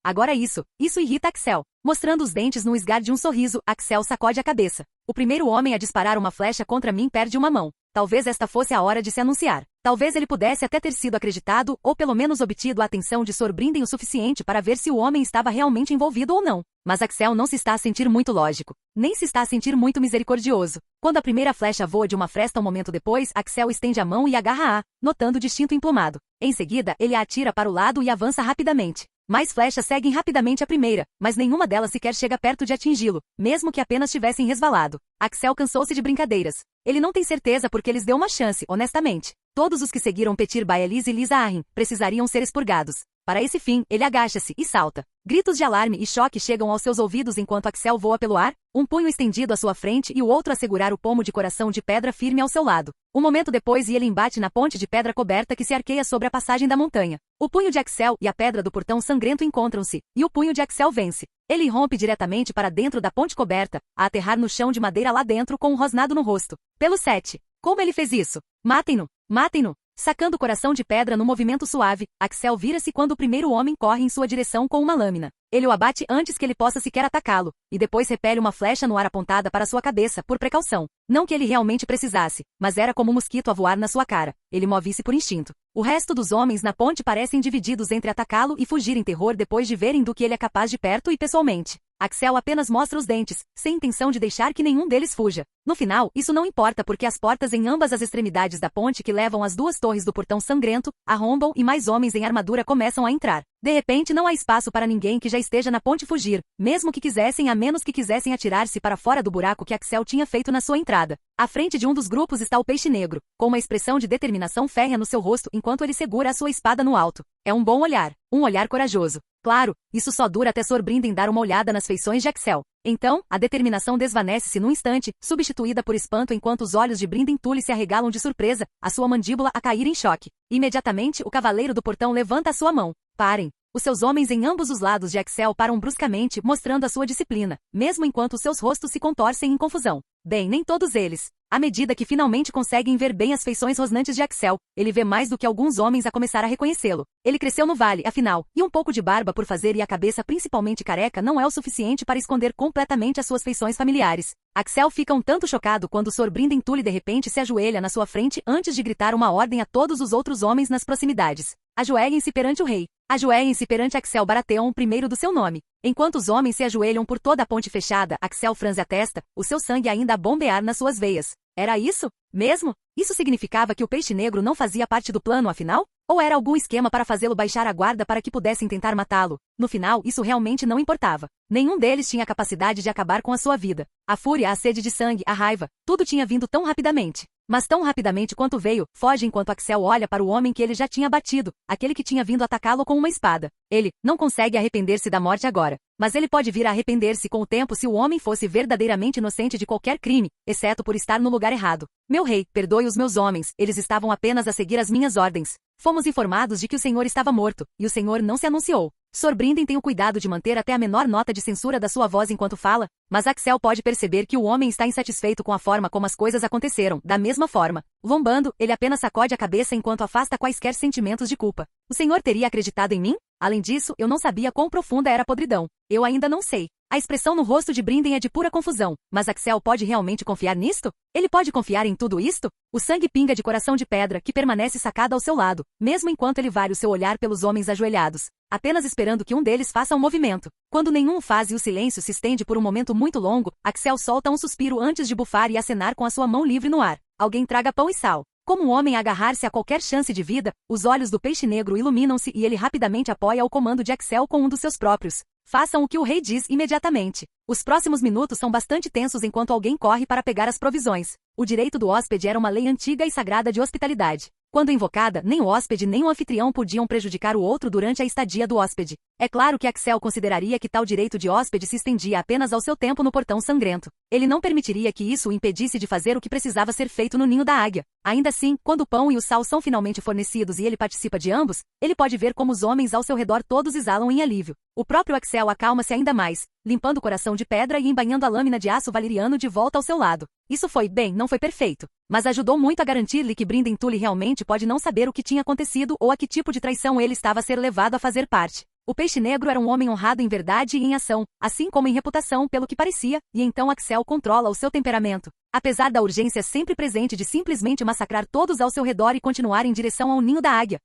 Speaker 2: Agora isso irrita Axel. Mostrando os dentes num esgar de um sorriso, Axel sacode a cabeça. O primeiro homem a disparar uma flecha contra mim perde uma mão. Talvez esta fosse a hora de se anunciar. Talvez ele pudesse até ter sido acreditado, ou pelo menos obtido a atenção de Sr. Brinden o suficiente para ver se o homem estava realmente envolvido ou não. Mas Axel não se está a sentir muito lógico. Nem se está a sentir muito misericordioso. Quando a primeira flecha voa de uma fresta um momento depois, Axel estende a mão e agarra-a, notando o distinto emplumado. Em seguida, ele a atira para o lado e avança rapidamente. Mais flechas seguem rapidamente a primeira, mas nenhuma delas sequer chega perto de atingi-lo, mesmo que apenas tivessem resvalado. Axel cansou-se de brincadeiras. Ele não tem certeza porque lhes deu uma chance, honestamente. Todos os que seguiram Petir Baelis e Lisa Arryn precisariam ser expurgados. Para esse fim, ele agacha-se e salta. Gritos de alarme e choque chegam aos seus ouvidos enquanto Axel voa pelo ar, um punho estendido à sua frente e o outro a segurar o pomo de coração de pedra firme ao seu lado. Um momento depois e ele embate na ponte de pedra coberta que se arqueia sobre a passagem da montanha. O punho de Axel e a pedra do portão sangrento encontram-se, e o punho de Axel vence. Ele rompe diretamente para dentro da ponte coberta, a aterrar no chão de madeira lá dentro com um rosnado no rosto. Pelo 7. Como ele fez isso? Matem-no! Matem-no! Sacando o coração de pedra no movimento suave, Axel vira-se quando o primeiro homem corre em sua direção com uma lâmina. Ele o abate antes que ele possa sequer atacá-lo, e depois repele uma flecha no ar apontada para sua cabeça, por precaução. Não que ele realmente precisasse, mas era como um mosquito a voar na sua cara. Ele move-se por instinto. O resto dos homens na ponte parecem divididos entre atacá-lo e fugir em terror depois de verem do que ele é capaz de perto e pessoalmente. Axel apenas mostra os dentes, sem intenção de deixar que nenhum deles fuja. No final, isso não importa porque as portas em ambas as extremidades da ponte que levam às duas torres do portão sangrento arrombam e mais homens em armadura começam a entrar. De repente não há espaço para ninguém que já esteja na ponte fugir, mesmo que quisessem a menos que quisessem atirar-se para fora do buraco que Axel tinha feito na sua entrada. À frente de um dos grupos está o Peixe Negro, com uma expressão de determinação férrea no seu rosto enquanto ele segura a sua espada no alto. É um bom olhar, um olhar corajoso. Claro, isso só dura até Sr. Brinden dar uma olhada nas feições de Axel. Então, a determinação desvanece-se num instante, substituída por espanto enquanto os olhos de Brinden Tully se arregalam de surpresa, a sua mandíbula a cair em choque. Imediatamente, o cavaleiro do portão levanta a sua mão. Parem! Os seus homens em ambos os lados de Axel param bruscamente, mostrando a sua disciplina, mesmo enquanto seus rostos se contorcem em confusão. Bem, nem todos eles. À medida que finalmente conseguem ver bem as feições rosnantes de Axel, ele vê mais do que alguns homens a começar a reconhecê-lo. Ele cresceu no vale, afinal, e um pouco de barba por fazer e a cabeça principalmente careca não é o suficiente para esconder completamente as suas feições familiares. Axel fica um tanto chocado quando Sr. Brinden Tully de repente se ajoelha na sua frente antes de gritar uma ordem a todos os outros homens nas proximidades. Ajoelhem-se perante o rei. Ajoelhem-se perante Axel Baratheon, primeiro do seu nome. Enquanto os homens se ajoelham por toda a ponte fechada, Axel franze a testa, o seu sangue ainda a bombear nas suas veias. Era isso? Mesmo? Isso significava que o Peixe Negro não fazia parte do plano afinal? Ou era algum esquema para fazê-lo baixar a guarda para que pudessem tentar matá-lo? No final, isso realmente não importava. Nenhum deles tinha a capacidade de acabar com a sua vida. A fúria, a sede de sangue, a raiva, tudo tinha vindo tão rapidamente. Mas tão rapidamente quanto veio, foge enquanto Axel olha para o homem que ele já tinha batido, aquele que tinha vindo atacá-lo com uma espada. Ele não consegue arrepender-se da morte agora. Mas ele pode vir a arrepender-se com o tempo se o homem fosse verdadeiramente inocente de qualquer crime, exceto por estar no lugar errado. Meu rei, perdoe os meus homens, eles estavam apenas a seguir as minhas ordens. Fomos informados de que o senhor estava morto, e o senhor não se anunciou. Sr. Brinden tem o cuidado de manter até a menor nota de censura da sua voz enquanto fala, mas Axel pode perceber que o homem está insatisfeito com a forma como as coisas aconteceram. Da mesma forma, lombando, ele apenas sacode a cabeça enquanto afasta quaisquer sentimentos de culpa. O senhor teria acreditado em mim? Além disso, eu não sabia quão profunda era a podridão. Eu ainda não sei. A expressão no rosto de Brinden é de pura confusão, mas Axel pode realmente confiar nisto? Ele pode confiar em tudo isto? O sangue pinga de coração de pedra que permanece sacado ao seu lado, mesmo enquanto ele vara o seu olhar pelos homens ajoelhados, apenas esperando que um deles faça um movimento. Quando nenhum o faz e o silêncio se estende por um momento muito longo, Axel solta um suspiro antes de bufar e acenar com a sua mão livre no ar. Alguém traga pão e sal. Como um homem a agarrar-se a qualquer chance de vida, os olhos do Peixe Negro iluminam-se e ele rapidamente apoia o comando de Axel com um dos seus próprios. Façam o que o rei diz imediatamente. Os próximos minutos são bastante tensos enquanto alguém corre para pegar as provisões. O direito do hóspede era uma lei antiga e sagrada de hospitalidade. Quando invocada, nem o hóspede nem o anfitrião podiam prejudicar o outro durante a estadia do hóspede. É claro que Axel consideraria que tal direito de hóspede se estendia apenas ao seu tempo no portão sangrento. Ele não permitiria que isso o impedisse de fazer o que precisava ser feito no ninho da águia. Ainda assim, quando o pão e o sal são finalmente fornecidos e ele participa de ambos, ele pode ver como os homens ao seu redor todos exalam em alívio. O próprio Axel acalma-se ainda mais, limpando o coração de pedra e embainhando a lâmina de aço valeriano de volta ao seu lado. Isso foi, bem, não foi perfeito, mas ajudou muito a garantir-lhe que Brinden Tully realmente pode não saber o que tinha acontecido ou a que tipo de traição ele estava a ser levado a fazer parte. O peixe negro era um homem honrado em verdade e em ação, assim como em reputação pelo que parecia, e então Axel controla o seu temperamento. Apesar da urgência sempre presente de simplesmente massacrar todos ao seu redor e continuar em direção ao ninho da águia.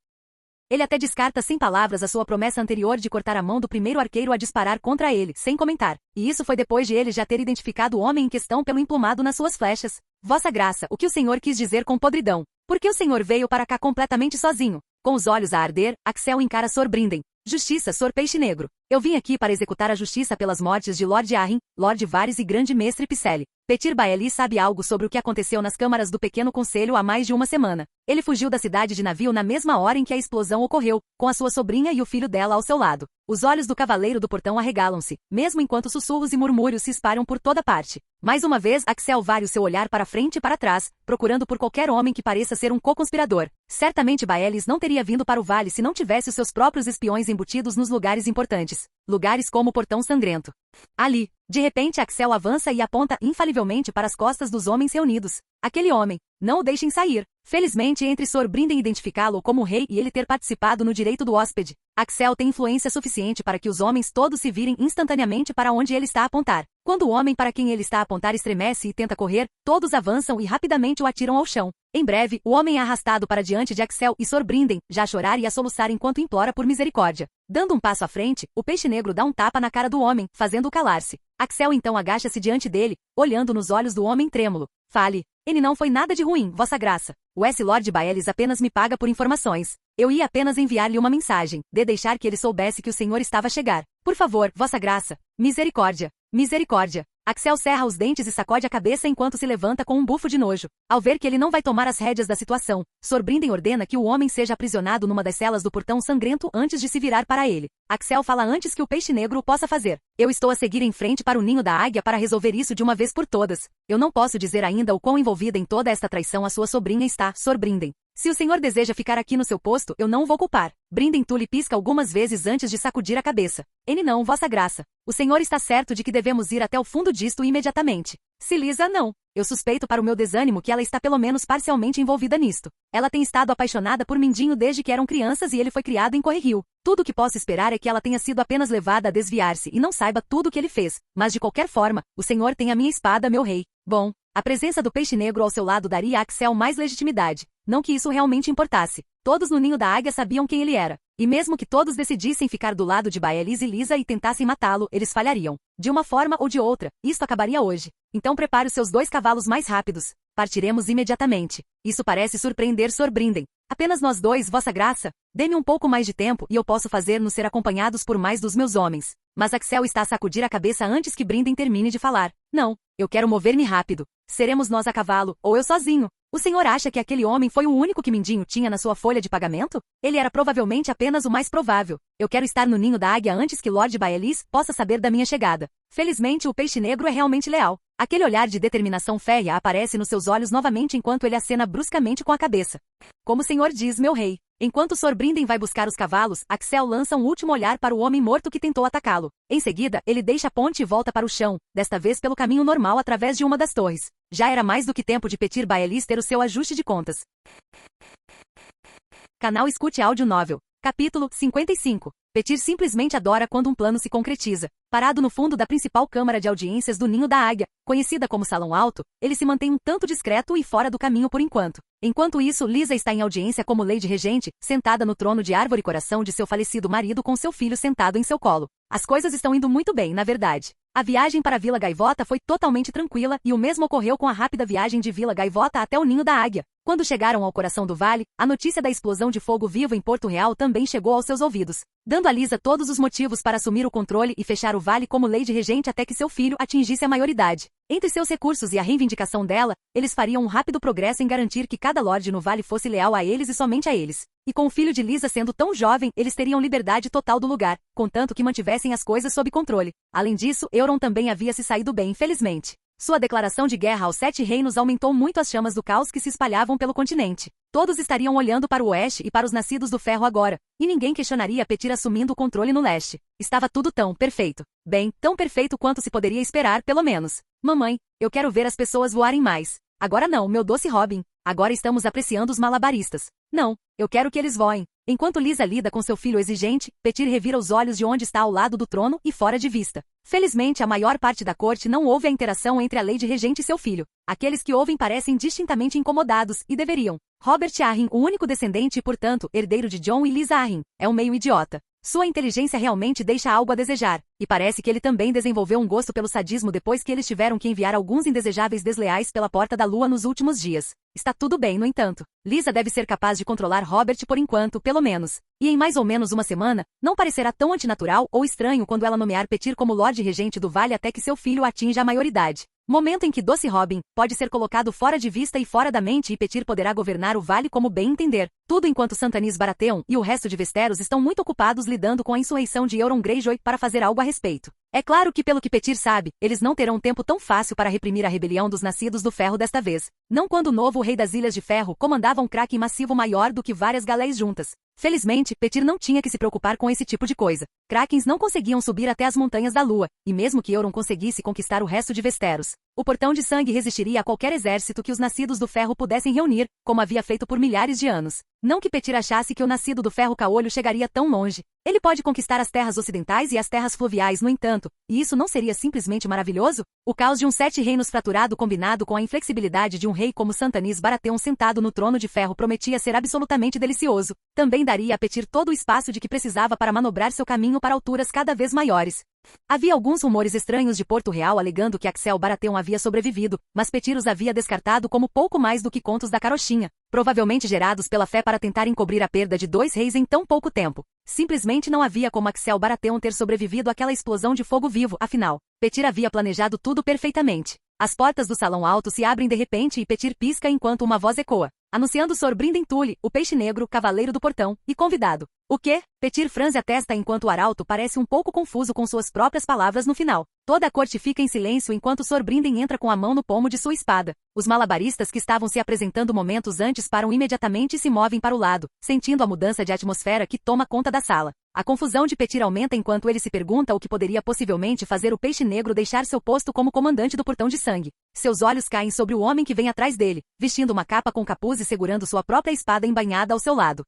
Speaker 2: Ele até descarta sem palavras a sua promessa anterior de cortar a mão do primeiro arqueiro a disparar contra ele, sem comentar. E isso foi depois de ele já ter identificado o homem em questão pelo emplumado nas suas flechas. Vossa Graça, o que o Senhor quis dizer com podridão? Por que o Senhor veio para cá completamente sozinho? Com os olhos a arder, Axel encara Sor Brinden. Justiça, Sor Peixe Negro. Eu vim aqui para executar a justiça pelas mortes de Lord Arryn, Lord Varys e Grande Mestre Picelli. Petyr Baeli sabe algo sobre o que aconteceu nas câmaras do Pequeno Conselho há mais de uma semana. Ele fugiu da cidade de navio na mesma hora em que a explosão ocorreu, com a sua sobrinha e o filho dela ao seu lado. Os olhos do cavaleiro do portão arregalam-se, mesmo enquanto sussurros e murmúrios se espalham por toda parte. Mais uma vez, Axel vara o seu olhar para frente e para trás, procurando por qualquer homem que pareça ser um co-conspirador. Certamente Baelis não teria vindo para o vale se não tivesse os seus próprios espiões embutidos nos lugares importantes. Lugares como o Portão Sangrento. Ali, de repente Axel avança e aponta infalivelmente para as costas dos homens reunidos. Aquele homem. Não o deixem sair. Felizmente entre Sor Brinden identificá-lo como rei e ele ter participado no direito do hóspede. Axel tem influência suficiente para que os homens todos se virem instantaneamente para onde ele está a apontar. Quando o homem para quem ele está a apontar estremece e tenta correr, todos avançam e rapidamente o atiram ao chão. Em breve, o homem é arrastado para diante de Axel e Sor Brinden, já a chorar e a soluçar enquanto implora por misericórdia. Dando um passo à frente, o peixe negro dá um tapa na cara do homem, fazendo-o calar-se. Axel então agacha-se diante dele, olhando nos olhos do homem trêmulo. Fale. Ele não foi nada de ruim, Vossa Graça. O S-Lord Baelis apenas me paga por informações. Eu ia apenas enviar-lhe uma mensagem, de deixar que ele soubesse que o Senhor estava a chegar. Por favor, Vossa Graça. Misericórdia. Misericórdia. Axel cerra os dentes e sacode a cabeça enquanto se levanta com um bufo de nojo. Ao ver que ele não vai tomar as rédeas da situação, Sor Brinden ordena que o homem seja aprisionado numa das celas do Portão Sangrento antes de se virar para ele. Axel fala antes que o peixe negro o possa fazer. Eu estou a seguir em frente para o ninho da águia para resolver isso de uma vez por todas. Eu não posso dizer ainda o quão envolvida em toda esta traição a sua sobrinha está, Sor Brinden. Se o senhor deseja ficar aqui no seu posto, eu não o vou culpar. Brinden Tully pisca algumas vezes antes de sacudir a cabeça. Ele não, Vossa Graça. O senhor está certo de que devemos ir até o fundo disto imediatamente. Se Lisa não. Eu suspeito para o meu desânimo que ela está pelo menos parcialmente envolvida nisto. Ela tem estado apaixonada por Mindinho desde que eram crianças e ele foi criado em Correhill. Tudo o que posso esperar é que ela tenha sido apenas levada a desviar-se e não saiba tudo o que ele fez. Mas de qualquer forma, o senhor tem a minha espada, meu rei. Bom, a presença do peixe negro ao seu lado daria a Axel mais legitimidade. Não que isso realmente importasse. Todos no ninho da águia sabiam quem ele era. E mesmo que todos decidissem ficar do lado de Baelis e Lisa e tentassem matá-lo, eles falhariam. De uma forma ou de outra, isto acabaria hoje. Então prepare os seus 2 cavalos mais rápidos. Partiremos imediatamente. Isso parece surpreender Sor Brinden. Apenas nós 2, Vossa Graça? Dê-me um pouco mais de tempo e eu posso fazer-nos ser acompanhados por mais dos meus homens. Mas Axel está a sacudir a cabeça antes que Brinden termine de falar. Não, eu quero mover-me rápido. Seremos nós a cavalo, ou eu sozinho. O senhor acha que aquele homem foi o único que Mindinho tinha na sua folha de pagamento? Ele era provavelmente apenas o mais provável. Eu quero estar no ninho da águia antes que Lord Baelis possa saber da minha chegada. Felizmente o peixe negro é realmente leal. Aquele olhar de determinação férrea aparece nos seus olhos novamente enquanto ele acena bruscamente com a cabeça. Como o senhor diz, meu rei. Enquanto Sor Brinden vai buscar os cavalos, Axel lança um último olhar para o homem morto que tentou atacá-lo. Em seguida, ele deixa a ponte e volta para o chão, desta vez pelo caminho normal através de uma das torres. Já era mais do que tempo de Petyr Baelis ter o seu ajuste de contas. Canal Escute Áudio Novel. Capítulo 55. Petyr simplesmente adora quando um plano se concretiza. Parado no fundo da principal câmara de audiências do Ninho da Águia, conhecida como Salão Alto, ele se mantém um tanto discreto e fora do caminho por enquanto. Enquanto isso, Lisa está em audiência como Lady Regente, sentada no trono de árvore coração de seu falecido marido com seu filho sentado em seu colo. As coisas estão indo muito bem, na verdade. A viagem para Vila Gaivota foi totalmente tranquila e o mesmo ocorreu com a rápida viagem de Vila Gaivota até o Ninho da Águia. Quando chegaram ao coração do vale, a notícia da explosão de fogo vivo em Porto Real também chegou aos seus ouvidos, dando a Lisa todos os motivos para assumir o controle e fechar o vale como Lady Regente até que seu filho atingisse a maioridade. Entre seus recursos e a reivindicação dela, eles fariam um rápido progresso em garantir que cada lorde no vale fosse leal a eles e somente a eles. E com o filho de Lisa sendo tão jovem, eles teriam liberdade total do lugar, contanto que mantivessem as coisas sob controle. Além disso, Euron também havia se saído bem, felizmente. Sua declaração de guerra aos 7 reinos aumentou muito as chamas do caos que se espalhavam pelo continente. Todos estariam olhando para o oeste e para os nascidos do ferro agora, e ninguém questionaria Petyr assumindo o controle no leste. Estava tudo tão perfeito. Bem, tão perfeito quanto se poderia esperar, pelo menos. Mamãe, eu quero ver as pessoas voarem mais. Agora não, meu doce Robin. Agora estamos apreciando os malabaristas. Não, eu quero que eles voem. Enquanto Lisa lida com seu filho exigente, Petyr revira os olhos de onde está ao lado do trono e fora de vista. Felizmente, a maior parte da corte não ouve a interação entre a Lady Regente e seu filho. Aqueles que ouvem parecem distintamente incomodados, e deveriam. Robert Arryn, o único descendente e, portanto, herdeiro de Jon e Lisa Arryn, é um meio idiota. Sua inteligência realmente deixa algo a desejar, e parece que ele também desenvolveu um gosto pelo sadismo depois que eles tiveram que enviar alguns indesejáveis desleais pela Porta da Lua nos últimos dias. Está tudo bem, no entanto. Lisa deve ser capaz de controlar Robert por enquanto, pelo menos. E em mais ou menos uma semana, não parecerá tão antinatural ou estranho quando ela nomear Petyr como Lorde Regente do Vale até que seu filho atinja a maioridade. Momento em que Doce Robin pode ser colocado fora de vista e fora da mente e Petyr poderá governar o vale como bem entender. Tudo enquanto Santanis Baratheon e o resto de Westeros estão muito ocupados lidando com a insurreição de Euron Greyjoy para fazer algo a respeito. É claro que pelo que Petyr sabe, eles não terão tempo tão fácil para reprimir a rebelião dos Nascidos do Ferro desta vez. Não quando o novo rei das Ilhas de Ferro comandava um Kraken massivo maior do que várias galés juntas. Felizmente, Petyr não tinha que se preocupar com esse tipo de coisa. Krakens não conseguiam subir até as Montanhas da Lua, e mesmo que Euron conseguisse conquistar o resto de Westeros, o Portão de Sangue resistiria a qualquer exército que os Nascidos do Ferro pudessem reunir, como havia feito por milhares de anos. Não que Petyr achasse que o Nascido do Ferro Caolho chegaria tão longe. Ele pode conquistar as terras ocidentais e as terras fluviais, no entanto, e isso não seria simplesmente maravilhoso? O caos de um 7 reinos fraturado combinado com a inflexibilidade de um rei como Santanis Baratheon sentado no trono de ferro prometia ser absolutamente delicioso. Também daria a Petyr todo o espaço de que precisava para manobrar seu caminho para alturas cada vez maiores. Havia alguns rumores estranhos de Porto Real alegando que Axel Baratheon havia sobrevivido, mas Petyr os havia descartado como pouco mais do que contos da carochinha, provavelmente gerados pela fé para tentar encobrir a perda de 2 reis em tão pouco tempo. Simplesmente não havia como Axel Baratheon ter sobrevivido àquela explosão de fogo vivo, afinal, Petyr havia planejado tudo perfeitamente. As portas do salão alto se abrem de repente e Petyr pisca enquanto uma voz ecoa, anunciando Sor Brynden Tully, o Peixe Negro, cavaleiro do portão, e convidado. O quê? Petyr franze a testa enquanto o arauto parece um pouco confuso com suas próprias palavras no final. Toda a corte fica em silêncio enquanto Sor Brynden entra com a mão no pomo de sua espada. Os malabaristas que estavam se apresentando momentos antes param imediatamente e se movem para o lado, sentindo a mudança de atmosfera que toma conta da sala. A confusão de Petyr aumenta enquanto ele se pergunta o que poderia possivelmente fazer o Peixe Negro deixar seu posto como comandante do Portão de Sangue. Seus olhos caem sobre o homem que vem atrás dele, vestindo uma capa com capuz e segurando sua própria espada embainhada ao seu lado.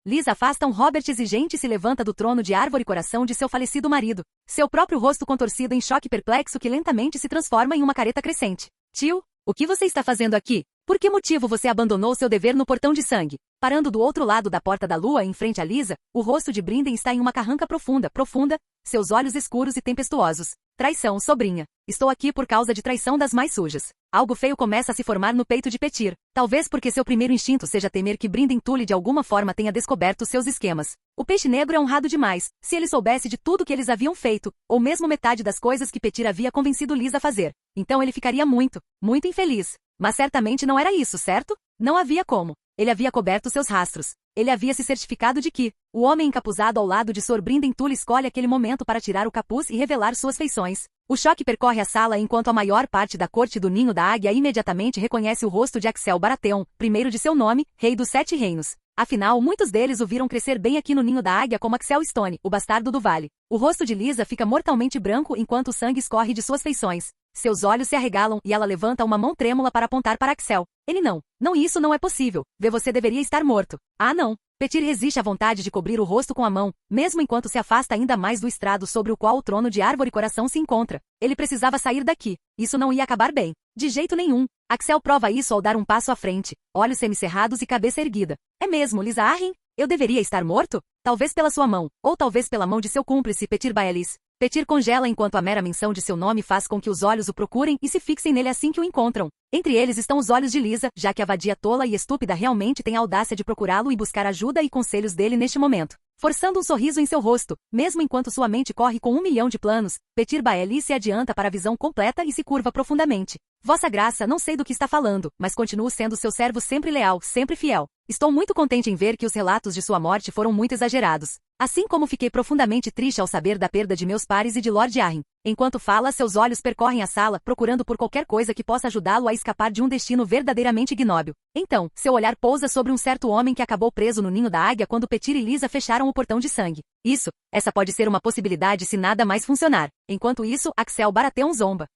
Speaker 2: Lisa afasta um Robert exigente e se levanta do trono de árvore coração de seu falecido marido, seu próprio rosto contorcido em choque perplexo que lentamente se transforma em uma careta crescente. Tio, o que você está fazendo aqui? Por que motivo você abandonou seu dever no Portão de Sangue? Parando do outro lado da Porta da Lua em frente a Lisa, o rosto de Brynden está em uma carranca profunda, seus olhos escuros e tempestuosos. Traição, sobrinha. Estou aqui por causa de traição das mais sujas. Algo feio começa a se formar no peito de Petyr. Talvez porque seu primeiro instinto seja temer que Brynden Tully de alguma forma tenha descoberto seus esquemas. O Peixe Negro é honrado demais, se ele soubesse de tudo que eles haviam feito, ou mesmo metade das coisas que Petyr havia convencido Lisa a fazer. Então ele ficaria muito infeliz. Mas certamente não era isso, certo? Não havia como. Ele havia coberto seus rastros. Ele havia se certificado de que o homem encapuzado ao lado de Sor Brynden Tully escolhe aquele momento para tirar o capuz e revelar suas feições. O choque percorre a sala enquanto a maior parte da corte do Ninho da Águia imediatamente reconhece o rosto de Axel Baratheon, primeiro de seu nome, Rei dos 7 Reinos. Afinal, muitos deles o viram crescer bem aqui no Ninho da Águia como Axel Stone, o bastardo do vale. O rosto de Lisa fica mortalmente branco enquanto o sangue escorre de suas feições. Seus olhos se arregalam e ela levanta uma mão trêmula para apontar para Axel. Ele não, isso não é possível. Você deveria estar morto. Ah não. Petyr resiste à vontade de cobrir o rosto com a mão, mesmo enquanto se afasta ainda mais do estrado sobre o qual o trono de Árvore Coração se encontra. Ele precisava sair daqui. Isso não ia acabar bem. De jeito nenhum. Axel prova isso ao dar um passo à frente, olhos semicerrados e cabeça erguida. É mesmo, Lisa Arryn? Eu deveria estar morto? Talvez pela sua mão, ou talvez pela mão de seu cúmplice Petyr Baelys. Petyr congela enquanto a mera menção de seu nome faz com que os olhos o procurem e se fixem nele assim que o encontram. Entre eles estão os olhos de Lisa, já que a vadia tola e estúpida realmente tem a audácia de procurá-lo e buscar ajuda e conselhos dele neste momento. Forçando um sorriso em seu rosto, mesmo enquanto sua mente corre com 1 milhão de planos, Petyr Baelys se adianta para a visão completa e se curva profundamente. Vossa Graça, não sei do que está falando, mas continuo sendo seu servo sempre leal, sempre fiel. Estou muito contente em ver que os relatos de sua morte foram muito exagerados. Assim como fiquei profundamente triste ao saber da perda de meus pares e de Lord Arryn. Enquanto fala, seus olhos percorrem a sala, procurando por qualquer coisa que possa ajudá-lo a escapar de um destino verdadeiramente ignóbil. Então, seu olhar pousa sobre um certo homem que acabou preso no Ninho da Águia quando Petyr e Lisa fecharam o Portão de Sangue. Essa pode ser uma possibilidade se nada mais funcionar. Enquanto isso, Axel Baratheon zomba.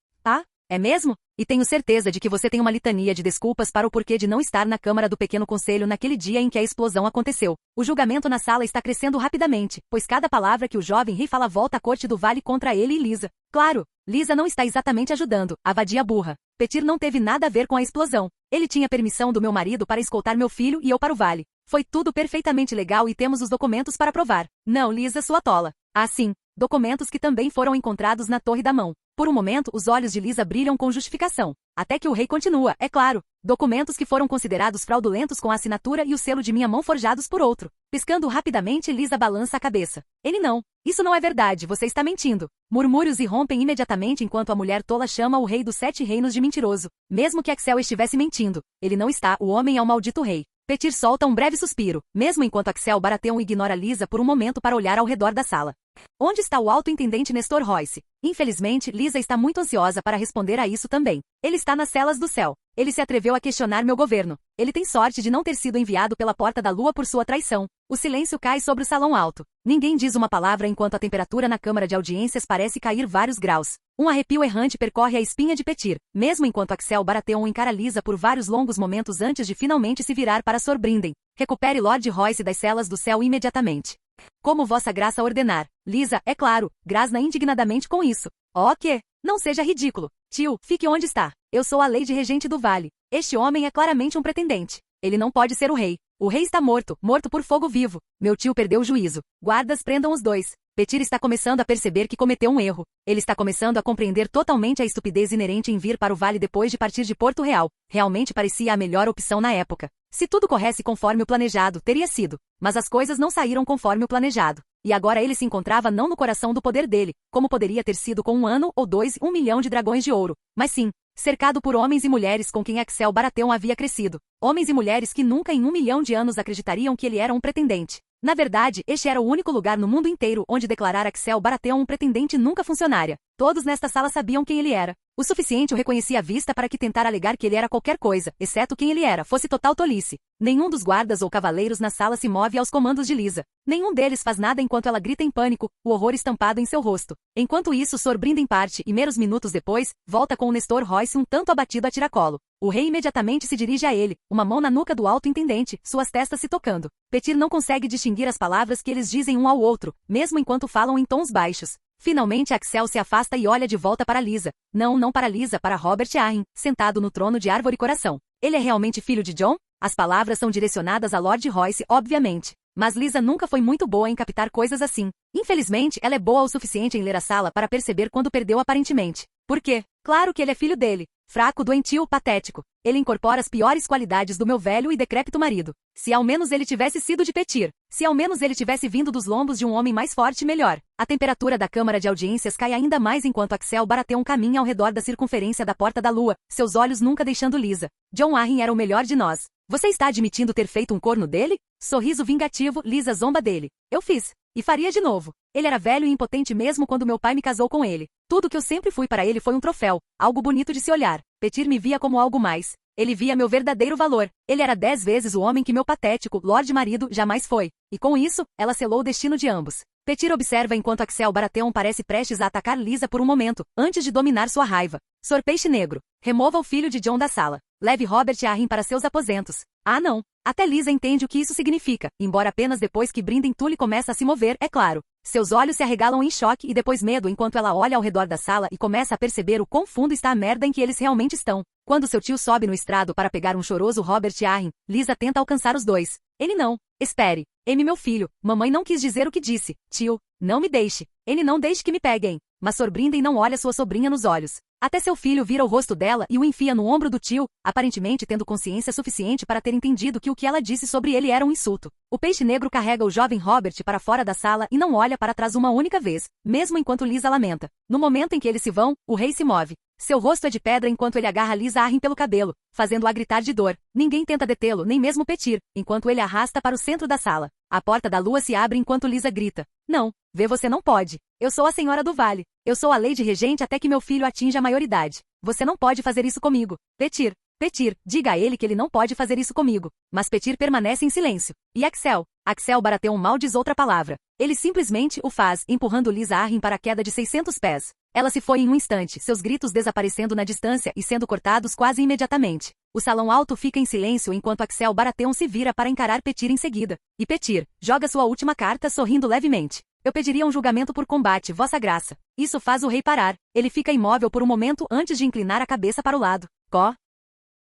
Speaker 2: É mesmo? E tenho certeza de que você tem uma litania de desculpas para o porquê de não estar na Câmara do Pequeno Conselho naquele dia em que a explosão aconteceu. O julgamento na sala está crescendo rapidamente, pois cada palavra que o jovem rei fala volta à corte do vale contra ele e Lisa. Claro, Lisa não está exatamente ajudando, a vadia burra. Petir não teve nada a ver com a explosão. Ele tinha permissão do meu marido para escoltar meu filho e eu para o vale. Foi tudo perfeitamente legal e temos os documentos para provar. Não, Lisa, sua tola. Ah, sim. Documentos que também foram encontrados na Torre da Mão. Por um momento, os olhos de Lisa brilham com justificação. Até que o rei continua, é claro. Documentos que foram considerados fraudulentos com a assinatura e o selo de minha mão forjados por outro. Piscando rapidamente, Lisa balança a cabeça. Ele não. Isso não é verdade, você está mentindo. Murmúrios irrompem imediatamente enquanto a mulher tola chama o rei dos 7 reinos de mentiroso. Mesmo que Axel estivesse mentindo. Ele não está, o homem é o maldito rei. Petir solta um breve suspiro, mesmo enquanto Axel Baratheon ignora Lisa por um momento para olhar ao redor da sala. Onde está o alto-intendente Nestor Royce? Infelizmente, Lisa está muito ansiosa para responder a isso também. Ele está nas celas do céu. Ele se atreveu a questionar meu governo. Ele tem sorte de não ter sido enviado pela porta da lua por sua traição. O silêncio cai sobre o salão alto. Ninguém diz uma palavra enquanto a temperatura na câmara de audiências parece cair vários graus. Um arrepio errante percorre a espinha de Petir, mesmo enquanto Axel Baratheon encara Lisa por vários longos momentos antes de finalmente se virar para Sor Brinden. Recupere Lord Royce das celas do céu imediatamente. Como vossa graça ordenar. Lisa, é claro, grasna indignadamente com isso. Oh, que? Não seja ridículo. Tio, fique onde está. Eu sou a Lady Regente do Vale. Este homem é claramente um pretendente. Ele não pode ser o rei. O rei está morto, morto por fogo vivo. Meu tio perdeu o juízo. Guardas, prendam os dois. Petir está começando a perceber que cometeu um erro. Ele está começando a compreender totalmente a estupidez inerente em vir para o vale depois de partir de Porto Real. Realmente parecia a melhor opção na época. Se tudo corresse conforme o planejado, teria sido. Mas as coisas não saíram conforme o planejado. E agora ele se encontrava não no coração do poder dele, como poderia ter sido com 1 ano ou 2 e 1 milhão de dragões de ouro, mas sim, cercado por homens e mulheres com quem Axel Baratheon havia crescido. Homens e mulheres que nunca em 1 milhão de anos acreditariam que ele era um pretendente. Na verdade, este era o único lugar no mundo inteiro onde declarar Axel Baratheon um pretendente nunca funcionaria. Todos nesta sala sabiam quem ele era. O suficiente o reconhecia à vista para que tentar alegar que ele era qualquer coisa, exceto quem ele era, fosse total tolice. Nenhum dos guardas ou cavaleiros na sala se move aos comandos de Lisa. Nenhum deles faz nada enquanto ela grita em pânico, o horror estampado em seu rosto. Enquanto isso, Sor Brinden parte e, meros minutos depois, volta com o Nestor Royce um tanto abatido a tiracolo. O rei imediatamente se dirige a ele, uma mão na nuca do alto-intendente, suas testas se tocando. Petir não consegue distinguir as palavras que eles dizem um ao outro, mesmo enquanto falam em tons baixos. Finalmente Axel se afasta e olha de volta para Lisa. Não para Lisa, para Robert Arryn, sentado no trono de Árvore Coração. Ele é realmente filho de Jon? As palavras são direcionadas a Lord Royce, obviamente. Mas Lisa nunca foi muito boa em captar coisas assim. Infelizmente, ela é boa o suficiente em ler a sala para perceber quando perdeu aparentemente. Por quê? Claro que ele é filho dele. Fraco, doentio, patético. Ele incorpora as piores qualidades do meu velho e decrépito marido. Se ao menos ele tivesse sido de Petir. Se ao menos ele tivesse vindo dos lombos de um homem mais forte, melhor. A temperatura da câmara de audiências cai ainda mais enquanto Axel Baratheon caminha ao redor da circunferência da Porta da Lua, seus olhos nunca deixando Lisa. Jon Arryn era o melhor de nós. Você está admitindo ter feito um corno dele? Sorriso vingativo, Lisa zomba dele. Eu fiz. E faria de novo. Ele era velho e impotente mesmo quando meu pai me casou com ele. Tudo que eu sempre fui para ele foi um troféu, algo bonito de se olhar. Petir me via como algo mais. Ele via meu verdadeiro valor. Ele era 10 vezes o homem que meu patético, Lorde Marido, jamais foi. E com isso, ela selou o destino de ambos. Petir observa enquanto Axel Baratheon parece prestes a atacar Lisa por um momento, antes de dominar sua raiva. Sor Peixe Negro. Remova o filho de Jon da sala. Leve Robert Arryn para seus aposentos. Ah, não. Até Lisa entende o que isso significa, embora apenas depois que Brinden Tully começa a se mover, é claro. Seus olhos se arregalam em choque e depois medo enquanto ela olha ao redor da sala e começa a perceber o quão fundo está a merda em que eles realmente estão. Quando seu tio sobe no estrado para pegar um choroso Robert Arryn, Lisa tenta alcançar os dois. Ele não. Espere. Amy, meu filho, mamãe não quis dizer o que disse. Tio, não me deixe. Ele não deixe que me peguem. Mas Sor Brinden não olha sua sobrinha nos olhos. Até seu filho vira o rosto dela e o enfia no ombro do tio, aparentemente tendo consciência suficiente para ter entendido que o que ela disse sobre ele era um insulto. O Peixe Negro carrega o jovem Robert para fora da sala e não olha para trás uma única vez, mesmo enquanto Lisa lamenta. No momento em que eles se vão, o rei se move. Seu rosto é de pedra enquanto ele agarra Lisa Arryn pelo cabelo, fazendo-a gritar de dor. Ninguém tenta detê-lo, nem mesmo Petir, enquanto ele a arrasta para o centro da sala. A porta da lua se abre enquanto Lisa grita. Não, vê, você não pode. Eu sou a Senhora do Vale. Eu sou a Lady Regente até que meu filho atinja a maioridade. Você não pode fazer isso comigo. Petir, diga a ele que ele não pode fazer isso comigo. Mas Petir permanece em silêncio. E Axel? Axel Baratheon mal diz outra palavra. Ele simplesmente o faz, empurrando Lisa Arryn para a queda de 600 pés. Ela se foi em um instante, seus gritos desaparecendo na distância e sendo cortados quase imediatamente. O salão alto fica em silêncio enquanto Axel Baratheon se vira para encarar Petyr em seguida. E Petyr joga sua última carta sorrindo levemente. Eu pediria um julgamento por combate, vossa graça. Isso faz o rei parar. Ele fica imóvel por um momento antes de inclinar a cabeça para o lado.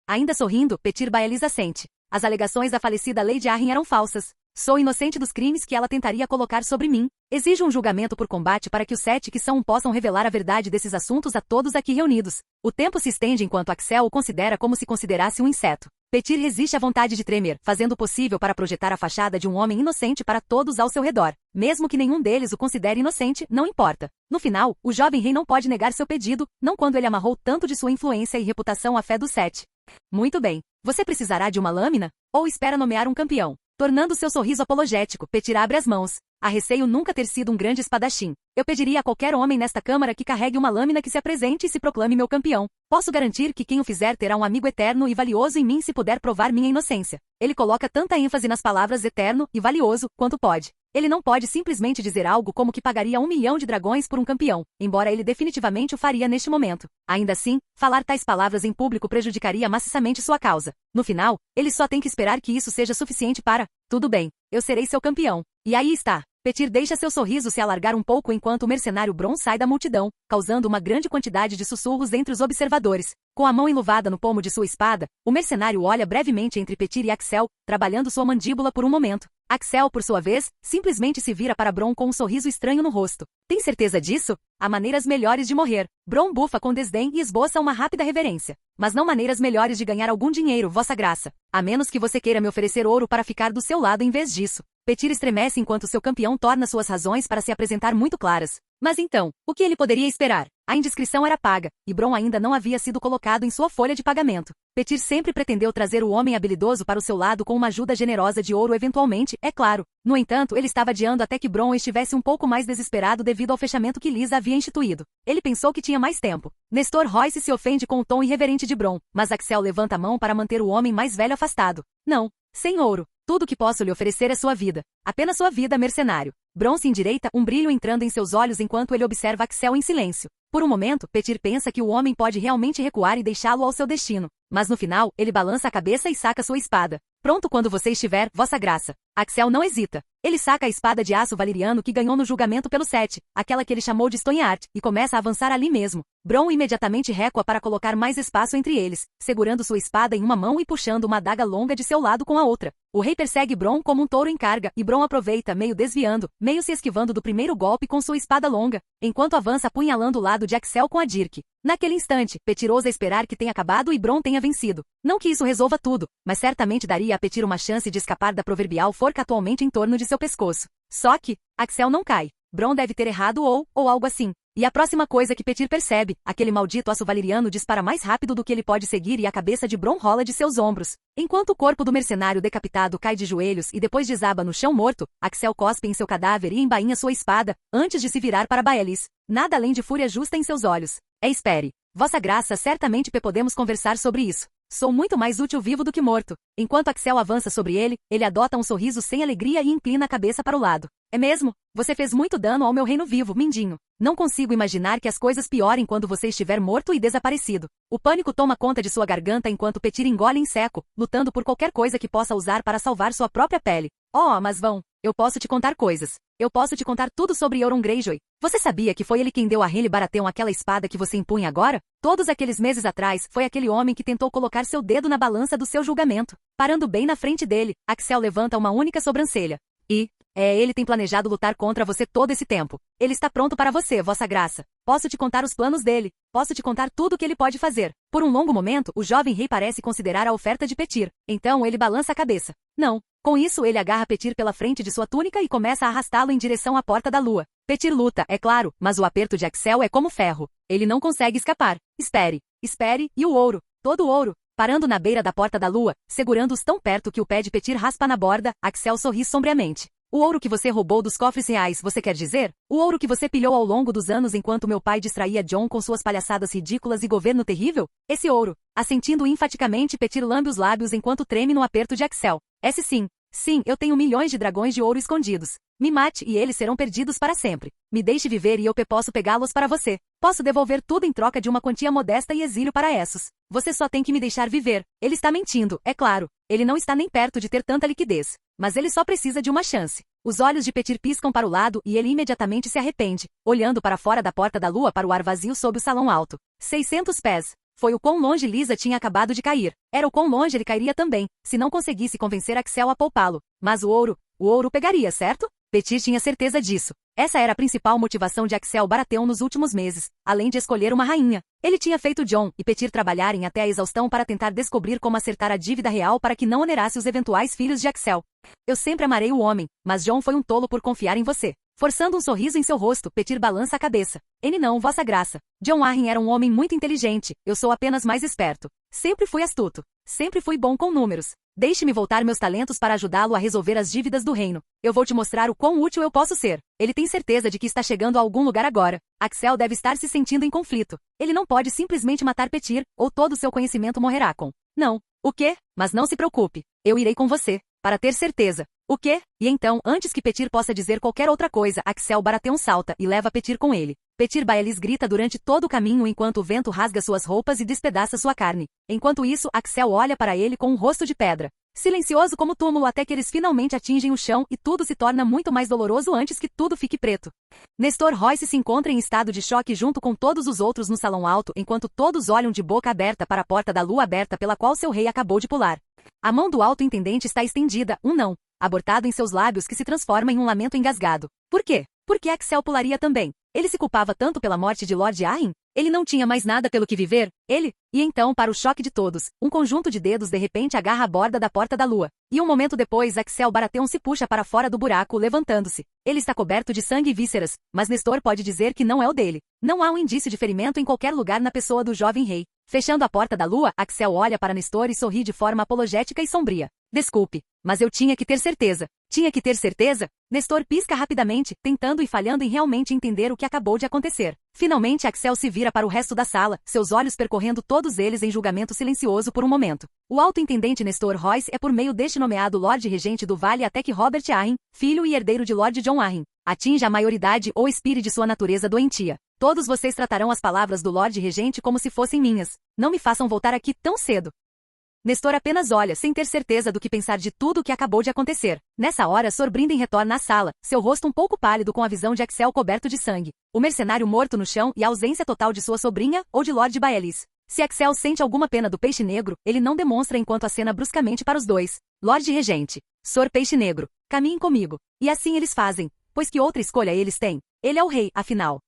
Speaker 2: Ainda sorrindo, Petyr Baelys assente. As alegações da falecida Lady Arryn eram falsas. Sou inocente dos crimes que ela tentaria colocar sobre mim. Exijo um julgamento por combate para que os 7 que são possam revelar a verdade desses assuntos a todos aqui reunidos. O tempo se estende enquanto Axel o considera como se considerasse um inseto. Petyr resiste à vontade de tremer, fazendo o possível para projetar a fachada de um homem inocente para todos ao seu redor. Mesmo que nenhum deles o considere inocente, não importa. No final, o jovem rei não pode negar seu pedido, não quando ele amarrou tanto de sua influência e reputação à fé dos 7. Muito bem. Você precisará de uma lâmina? Ou espera nomear um campeão? Tornando seu sorriso apologético, Petyr abre as mãos. A receio nunca ter sido um grande espadachim. Eu pediria a qualquer homem nesta câmara que carregue uma lâmina que se apresente e se proclame meu campeão. Posso garantir que quem o fizer terá um amigo eterno e valioso em mim se puder provar minha inocência. Ele coloca tanta ênfase nas palavras eterno e valioso quanto pode. Ele não pode simplesmente dizer algo como que pagaria 1 milhão de dragões por um campeão, embora ele definitivamente o faria neste momento. Ainda assim, falar tais palavras em público prejudicaria maciçamente sua causa. No final, ele só tem que esperar que isso seja suficiente para... Tudo bem, eu serei seu campeão. E aí está. Petyr deixa seu sorriso se alargar um pouco enquanto o mercenário Bronn sai da multidão, causando uma grande quantidade de sussurros entre os observadores. Com a mão enluvada no pomo de sua espada, o mercenário olha brevemente entre Petyr e Axel, trabalhando sua mandíbula por um momento. Axel, por sua vez, simplesmente se vira para Bronn com um sorriso estranho no rosto. Tem certeza disso? Há maneiras melhores de morrer. Bronn bufa com desdém e esboça uma rápida reverência. Mas não maneiras melhores de ganhar algum dinheiro, vossa graça. A menos que você queira me oferecer ouro para ficar do seu lado em vez disso. Petyr estremece enquanto seu campeão torna suas razões para se apresentar muito claras. Mas então, o que ele poderia esperar? A indiscrição era paga, e Bronn ainda não havia sido colocado em sua folha de pagamento. Petyr sempre pretendeu trazer o homem habilidoso para o seu lado com uma ajuda generosa de ouro eventualmente, é claro. No entanto, ele estava adiando até que Bronn estivesse um pouco mais desesperado devido ao fechamento que Lysa havia instituído. Ele pensou que tinha mais tempo. Nestor Royce se ofende com o tom irreverente de Bronn, mas Axel levanta a mão para manter o homem mais velho afastado. Não, sem ouro. Tudo o que posso lhe oferecer é sua vida. Apenas sua vida, mercenário. Bronn se endireita, um brilho entrando em seus olhos enquanto ele observa Axel em silêncio. Por um momento, Petyr pensa que o homem pode realmente recuar e deixá-lo ao seu destino. Mas no final, ele balança a cabeça e saca sua espada. Pronto quando você estiver, vossa graça. Axel não hesita. Ele saca a espada de aço valeriano que ganhou no julgamento pelo 7, aquela que ele chamou de Stonehart, e começa a avançar ali mesmo. Bronn imediatamente recua para colocar mais espaço entre eles, segurando sua espada em uma mão e puxando uma adaga longa de seu lado com a outra. O rei persegue Bronn como um touro em carga, e Bronn aproveita, meio desviando, meio se esquivando do primeiro golpe com sua espada longa, enquanto avança apunhalando o lado de Axel com a dirk. Naquele instante, Petyr ousa esperar que tenha acabado e Bronn tenha vencido. Não que isso resolva tudo, mas certamente daria a Petyr uma chance de escapar da proverbial forca atualmente em torno de seu pescoço. Só que, Axel não cai. Bronn deve ter errado ou algo assim. E a próxima coisa que Petyr percebe, aquele maldito aço valeriano dispara mais rápido do que ele pode seguir e a cabeça de Bronn rola de seus ombros. Enquanto o corpo do mercenário decapitado cai de joelhos e depois desaba no chão morto, Axel cospe em seu cadáver e embainha sua espada, antes de se virar para Baelys. Nada além de fúria justa em seus olhos. Espere. Vossa graça, certamente podemos conversar sobre isso. Sou muito mais útil vivo do que morto. Enquanto Axel avança sobre ele, ele adota um sorriso sem alegria e inclina a cabeça para o lado. É mesmo? Você fez muito dano ao meu reino vivo, mindinho. Não consigo imaginar que as coisas piorem quando você estiver morto e desaparecido. O pânico toma conta de sua garganta enquanto Petyr engole em seco, lutando por qualquer coisa que possa usar para salvar sua própria pele. Oh, mas vão. Eu posso te contar coisas. Eu posso te contar tudo sobre Euron Greyjoy. Você sabia que foi ele quem deu a Renly Baratheon aquela espada que você empunha agora? Todos aqueles meses atrás, foi aquele homem que tentou colocar seu dedo na balança do seu julgamento. Parando bem na frente dele, Axel levanta uma única sobrancelha. Ele tem planejado lutar contra você todo esse tempo. Ele está pronto para você, vossa graça. Posso te contar os planos dele. Posso te contar tudo o que ele pode fazer. Por um longo momento, o jovem rei parece considerar a oferta de Petyr. Então ele balança a cabeça. Não. Com isso, ele agarra Petyr pela frente de sua túnica e começa a arrastá-lo em direção à Porta da Lua. Petyr luta, é claro, mas o aperto de Axel é como ferro. Ele não consegue escapar. Espere. Espere, e o ouro. Todo o ouro. Parando na beira da Porta da Lua, segurando-os tão perto que o pé de Petyr raspa na borda, Axel sorri sombriamente. O ouro que você roubou dos cofres reais, você quer dizer? O ouro que você pilhou ao longo dos anos enquanto meu pai distraía Jon com suas palhaçadas ridículas e governo terrível? Esse ouro. Assentindo enfaticamente, Petyr lambe os lábios enquanto treme no aperto de Axel. Esse sim. Sim, eu tenho milhões de dragões de ouro escondidos. Me mate e eles serão perdidos para sempre. Me deixe viver e eu posso pegá-los para você. Posso devolver tudo em troca de uma quantia modesta e exílio para Essos. Você só tem que me deixar viver. Ele está mentindo, é claro. Ele não está nem perto de ter tanta liquidez. Mas ele só precisa de uma chance. Os olhos de Petir piscam para o lado e ele imediatamente se arrepende, olhando para fora da porta da lua para o ar vazio sob o salão alto. 600 pés. Foi o quão longe Lisa tinha acabado de cair. Era o quão longe ele cairia também, se não conseguisse convencer Axel a poupá-lo. Mas o ouro pegaria, certo? Petir tinha certeza disso. Essa era a principal motivação de Axel Baratheon nos últimos meses, além de escolher uma rainha. Ele tinha feito Jon e Petir trabalharem até a exaustão para tentar descobrir como acertar a dívida real para que não onerasse os eventuais filhos de Axel. Eu sempre amarei o homem, mas Jon foi um tolo por confiar em você. Forçando um sorriso em seu rosto, Petir balança a cabeça. Ele não, vossa graça. Jon Arryn era um homem muito inteligente, eu sou apenas mais esperto. Sempre fui astuto. Sempre fui bom com números. Deixe-me voltar meus talentos para ajudá-lo a resolver as dívidas do reino. Eu vou te mostrar o quão útil eu posso ser. Ele tem certeza de que está chegando a algum lugar agora. Axel deve estar se sentindo em conflito. Ele não pode simplesmente matar Petir, ou todo o seu conhecimento morrerá com. Não. O quê? Mas não se preocupe. Eu irei com você. Para ter certeza. O quê? E então, antes que Petir possa dizer qualquer outra coisa, Axel Baratheon salta e leva Petir com ele. Petir Baelys grita durante todo o caminho enquanto o vento rasga suas roupas e despedaça sua carne. Enquanto isso, Axel olha para ele com um rosto de pedra. Silencioso como túmulo até que eles finalmente atingem o chão e tudo se torna muito mais doloroso antes que tudo fique preto. Nestor Royce se encontra em estado de choque junto com todos os outros no salão alto enquanto todos olham de boca aberta para a porta da lua aberta pela qual seu rei acabou de pular. A mão do alto intendente está estendida, um não, abortado em seus lábios que se transforma em um lamento engasgado. Por quê? Porque Axel pularia também. Ele se culpava tanto pela morte de Lord Arryn? Ele não tinha mais nada pelo que viver? Ele? E então, para o choque de todos, um conjunto de dedos de repente agarra a borda da porta da lua. E um momento depois, Axel Baratheon se puxa para fora do buraco, levantando-se. Ele está coberto de sangue e vísceras, mas Nestor pode dizer que não é o dele. Não há um indício de ferimento em qualquer lugar na pessoa do jovem rei. Fechando a porta da lua, Axel olha para Nestor e sorri de forma apologética e sombria. Desculpe, mas eu tinha que ter certeza. Tinha que ter certeza? Nestor pisca rapidamente, tentando e falhando em realmente entender o que acabou de acontecer. Finalmente Axel se vira para o resto da sala, seus olhos percorrendo todos eles em julgamento silencioso por um momento. O alto-intendente Nestor Royce é por meio deste nomeado Lorde Regente do Vale até que Robert Arryn, filho e herdeiro de Lord Jon Arryn, atinja a maioridade ou expire de sua natureza doentia. Todos vocês tratarão as palavras do Lorde Regente como se fossem minhas. Não me façam voltar aqui tão cedo. Nestor apenas olha, sem ter certeza do que pensar de tudo o que acabou de acontecer. Nessa hora, Sor Brinden retorna à sala, seu rosto um pouco pálido com a visão de Axel coberto de sangue. O mercenário morto no chão e a ausência total de sua sobrinha, ou de Lord Baelys. Se Axel sente alguma pena do Peixe Negro, ele não demonstra enquanto acena bruscamente para os dois. Lorde Regente. Sor Peixe Negro. Caminhem comigo. E assim eles fazem, pois que outra escolha eles têm? Ele é o rei, afinal.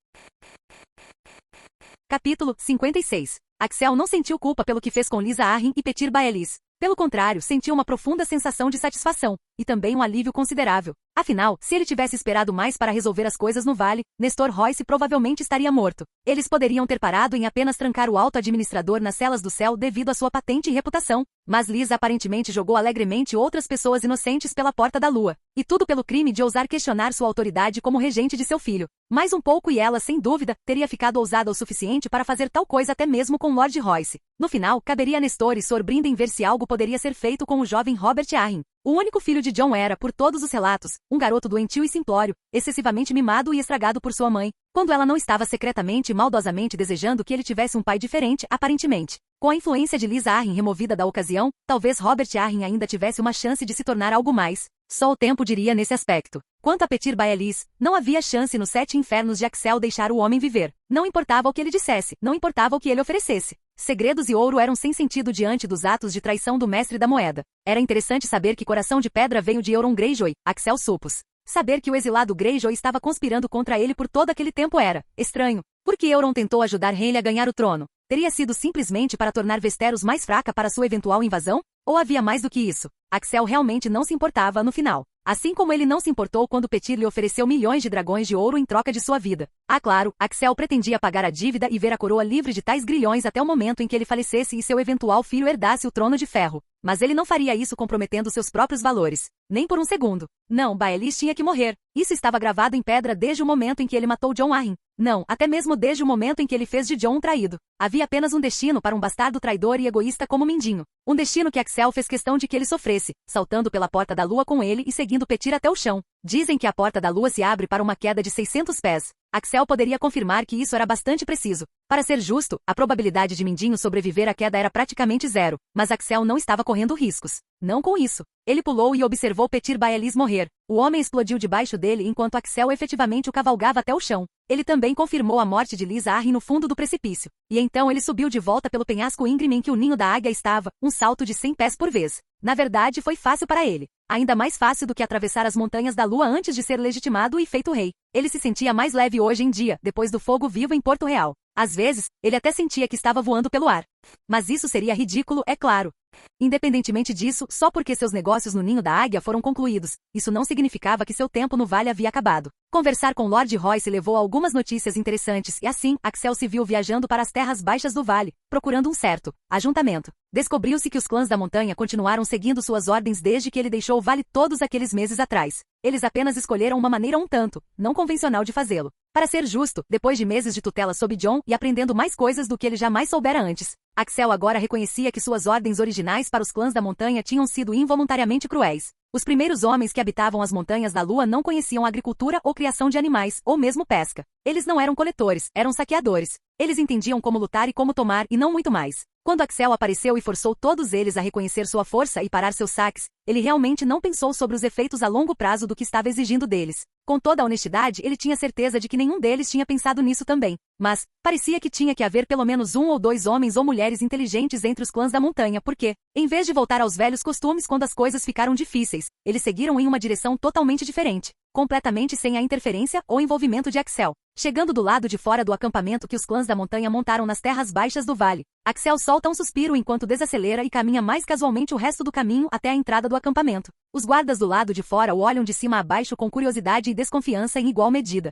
Speaker 2: Capítulo 56. Axel não sentiu culpa pelo que fez com Lisa Arryn e Petir Baelys. Pelo contrário, sentiu uma profunda sensação de satisfação, e também um alívio considerável. Afinal, se ele tivesse esperado mais para resolver as coisas no vale, Nestor Royce provavelmente estaria morto. Eles poderiam ter parado em apenas trancar o alto administrador nas celas do céu devido à sua patente e reputação, mas Lisa aparentemente jogou alegremente outras pessoas inocentes pela porta da lua. E tudo pelo crime de ousar questionar sua autoridade como regente de seu filho. Mais um pouco e ela, sem dúvida, teria ficado ousada o suficiente para fazer tal coisa até mesmo com Lord Royce. No final, caberia a Nestor e Sor Brinden ver se algo poderia ser feito com o jovem Robert Arryn. O único filho de Jon era, por todos os relatos, um garoto doentio e simplório, excessivamente mimado e estragado por sua mãe, quando ela não estava secretamente e maldosamente desejando que ele tivesse um pai diferente, aparentemente. Com a influência de Lisa Arryn removida da ocasião, talvez Robert Arryn ainda tivesse uma chance de se tornar algo mais. Só o tempo diria nesse aspecto. Quanto a Petir Baelys, não havia chance nos 7 infernos de Axel deixar o homem viver. Não importava o que ele dissesse, não importava o que ele oferecesse. Segredos e ouro eram sem sentido diante dos atos de traição do mestre da moeda. Era interessante saber que Coração de Pedra veio de Euron Greyjoy, Axel supus. Saber que o exilado Greyjoy estava conspirando contra ele por todo aquele tempo era estranho. Por que Euron tentou ajudar Renly a ganhar o trono? Teria sido simplesmente para tornar Westeros mais fraca para sua eventual invasão? Ou havia mais do que isso? Axel realmente não se importava no final. Assim como ele não se importou quando Petir lhe ofereceu milhões de dragões de ouro em troca de sua vida. Ah, claro, Axel pretendia pagar a dívida e ver a coroa livre de tais grilhões até o momento em que ele falecesse e seu eventual filho herdasse o trono de ferro. Mas ele não faria isso comprometendo seus próprios valores. Nem por um segundo. Não, Baelish tinha que morrer. Isso estava gravado em pedra desde o momento em que ele matou Jon Arryn. Não, até mesmo desde o momento em que ele fez de Jon um traído. Havia apenas um destino para um bastardo traidor e egoísta como Mindinho. Um destino que Axel fez questão de que ele sofresse, saltando pela Porta da Lua com ele e seguindo Petyr até o chão. Dizem que a Porta da Lua se abre para uma queda de 600 pés. Axel poderia confirmar que isso era bastante preciso. Para ser justo, a probabilidade de Mindinho sobreviver à queda era praticamente zero, mas Axel não estava correndo riscos. Não com isso. Ele pulou e observou Petyr Baelish morrer. O homem explodiu debaixo dele enquanto Axel efetivamente o cavalgava até o chão. Ele também confirmou a morte de Lysa Arryn no fundo do precipício. E então ele subiu de volta pelo penhasco íngreme em que o ninho da águia estava, um salto de 100 pés por vez. Na verdade, foi fácil para ele. Ainda mais fácil do que atravessar as montanhas da lua antes de ser legitimado e feito rei. Ele se sentia mais leve hoje em dia, depois do fogo vivo em Porto Real. Às vezes, ele até sentia que estava voando pelo ar. Mas isso seria ridículo, é claro. Independentemente disso, só porque seus negócios no ninho da águia foram concluídos, isso não significava que seu tempo no vale havia acabado. Conversar com Lord Royce levou a algumas notícias interessantes e assim, Axel se viu viajando para as terras baixas do vale, procurando um certo ajuntamento. Descobriu-se que os clãs da montanha continuaram seguindo suas ordens desde que ele deixou o vale todos aqueles meses atrás. Eles apenas escolheram uma maneira um tanto não convencional de fazê-lo. Para ser justo, depois de meses de tutela sob Jon e aprendendo mais coisas do que ele jamais soubera antes, Axel agora reconhecia que suas ordens originais para os clãs da montanha tinham sido involuntariamente cruéis. Os primeiros homens que habitavam as montanhas da lua não conheciam agricultura ou criação de animais, ou mesmo pesca. Eles não eram coletores, eram saqueadores. Eles entendiam como lutar e como tomar e não muito mais. Quando Axel apareceu e forçou todos eles a reconhecer sua força e parar seus saques, ele realmente não pensou sobre os efeitos a longo prazo do que estava exigindo deles. Com toda a honestidade, ele tinha certeza de que nenhum deles tinha pensado nisso também. Mas, parecia que tinha que haver pelo menos um ou dois homens ou mulheres inteligentes entre os clãs da montanha porque, em vez de voltar aos velhos costumes quando as coisas ficaram difíceis, eles seguiram em uma direção totalmente diferente. Completamente sem a interferência ou envolvimento de Axel. Chegando do lado de fora do acampamento que os clãs da montanha montaram nas terras baixas do vale, Axel solta um suspiro enquanto desacelera e caminha mais casualmente o resto do caminho até a entrada do acampamento. Os guardas do lado de fora o olham de cima a baixo com curiosidade e desconfiança em igual medida.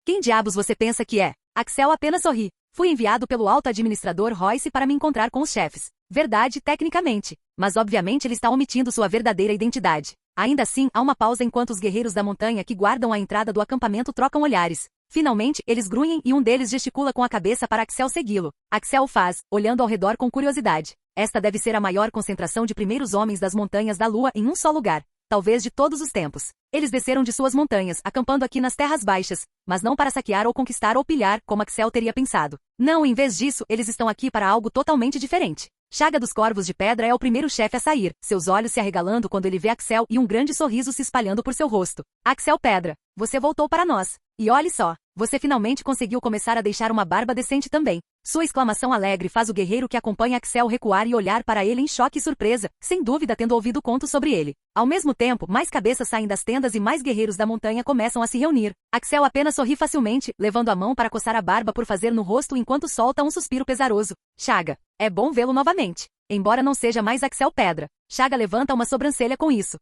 Speaker 2: Quem diabos você pensa que é? Axel apenas sorri. Fui enviado pelo alto administrador Royce para me encontrar com os chefes. Verdade, tecnicamente. Mas obviamente ele está omitindo sua verdadeira identidade. Ainda assim, há uma pausa enquanto os guerreiros da montanha que guardam a entrada do acampamento trocam olhares. Finalmente, eles grunhem e um deles gesticula com a cabeça para Axel segui-lo. Axel o faz, olhando ao redor com curiosidade. Esta deve ser a maior concentração de primeiros homens das montanhas da lua em um só lugar. Talvez de todos os tempos. Eles desceram de suas montanhas, acampando aqui nas terras baixas, mas não para saquear ou conquistar ou pilhar, como Axel teria pensado. Não, em vez disso, eles estão aqui para algo totalmente diferente. Chaga dos Corvos de Pedra é o primeiro chefe a sair, seus olhos se arregalando quando ele vê Axel e um grande sorriso se espalhando por seu rosto. Axel Pedra, você voltou para nós. E olhe só, você finalmente conseguiu começar a deixar uma barba decente também. Sua exclamação alegre faz o guerreiro que acompanha Axel recuar e olhar para ele em choque e surpresa, sem dúvida tendo ouvido contos sobre ele. Ao mesmo tempo, mais cabeças saem das tendas e mais guerreiros da montanha começam a se reunir. Axel apenas sorri facilmente, levando a mão para coçar a barba por fazer no rosto enquanto solta um suspiro pesaroso. Chaga, é bom vê-lo novamente. Embora não seja mais Axel Pedra. Chaga levanta uma sobrancelha com isso.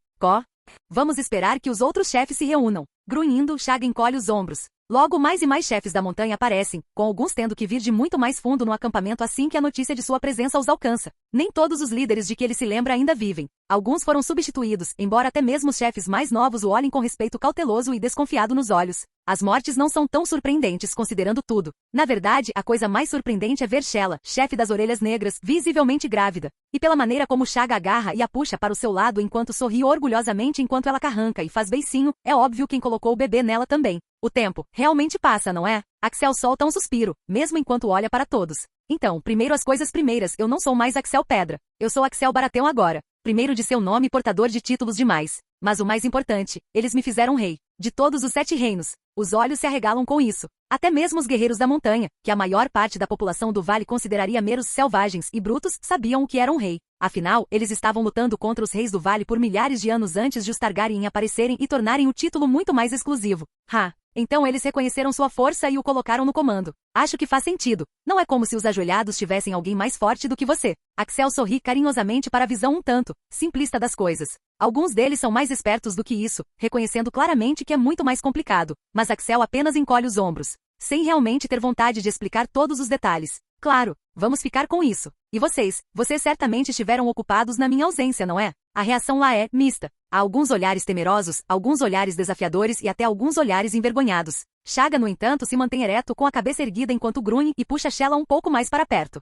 Speaker 2: Vamos esperar que os outros chefes se reúnam. Grunhindo, Chaga encolhe os ombros. Logo mais e mais chefes da montanha aparecem, com alguns tendo que vir de muito mais fundo no acampamento assim que a notícia de sua presença os alcança. Nem todos os líderes de que ele se lembra ainda vivem. Alguns foram substituídos, embora até mesmo os chefes mais novos o olhem com respeito cauteloso e desconfiado nos olhos. As mortes não são tão surpreendentes considerando tudo. Na verdade, a coisa mais surpreendente é ver Shella, chefe das Orelhas Negras, visivelmente grávida. E pela maneira como Chaga agarra e a puxa para o seu lado enquanto sorri orgulhosamente enquanto ela carranca e faz beicinho, é óbvio quem colocou o bebê nela também. O tempo realmente passa, não é? Axel solta um suspiro, mesmo enquanto olha para todos. Então, primeiro as coisas primeiras, eu não sou mais Axel Pedra. Eu sou Axel Baratheon agora. Primeiro de seu nome portador de títulos demais. Mas o mais importante, eles me fizeram rei. De todos os 7 reinos. Os olhos se arregalam com isso. Até mesmo os guerreiros da montanha, que a maior parte da população do vale consideraria meros selvagens e brutos, sabiam o que era um rei. Afinal, eles estavam lutando contra os reis do vale por milhares de anos antes de os Targaryen aparecerem e tornarem o título muito mais exclusivo. Então eles reconheceram sua força e o colocaram no comando. Acho que faz sentido. Não é como se os ajoelhados tivessem alguém mais forte do que você. Axel sorri carinhosamente para a visão um tanto simplista das coisas. Alguns deles são mais espertos do que isso, reconhecendo claramente que é muito mais complicado. Mas Axel apenas encolhe os ombros, sem realmente ter vontade de explicar todos os detalhes. Claro, vamos ficar com isso. E vocês certamente estiveram ocupados na minha ausência, não é? A reação lá é mista. Há alguns olhares temerosos, alguns olhares desafiadores e até alguns olhares envergonhados. Chaga, no entanto, se mantém ereto com a cabeça erguida enquanto grunhe e puxa Shella um pouco mais para perto.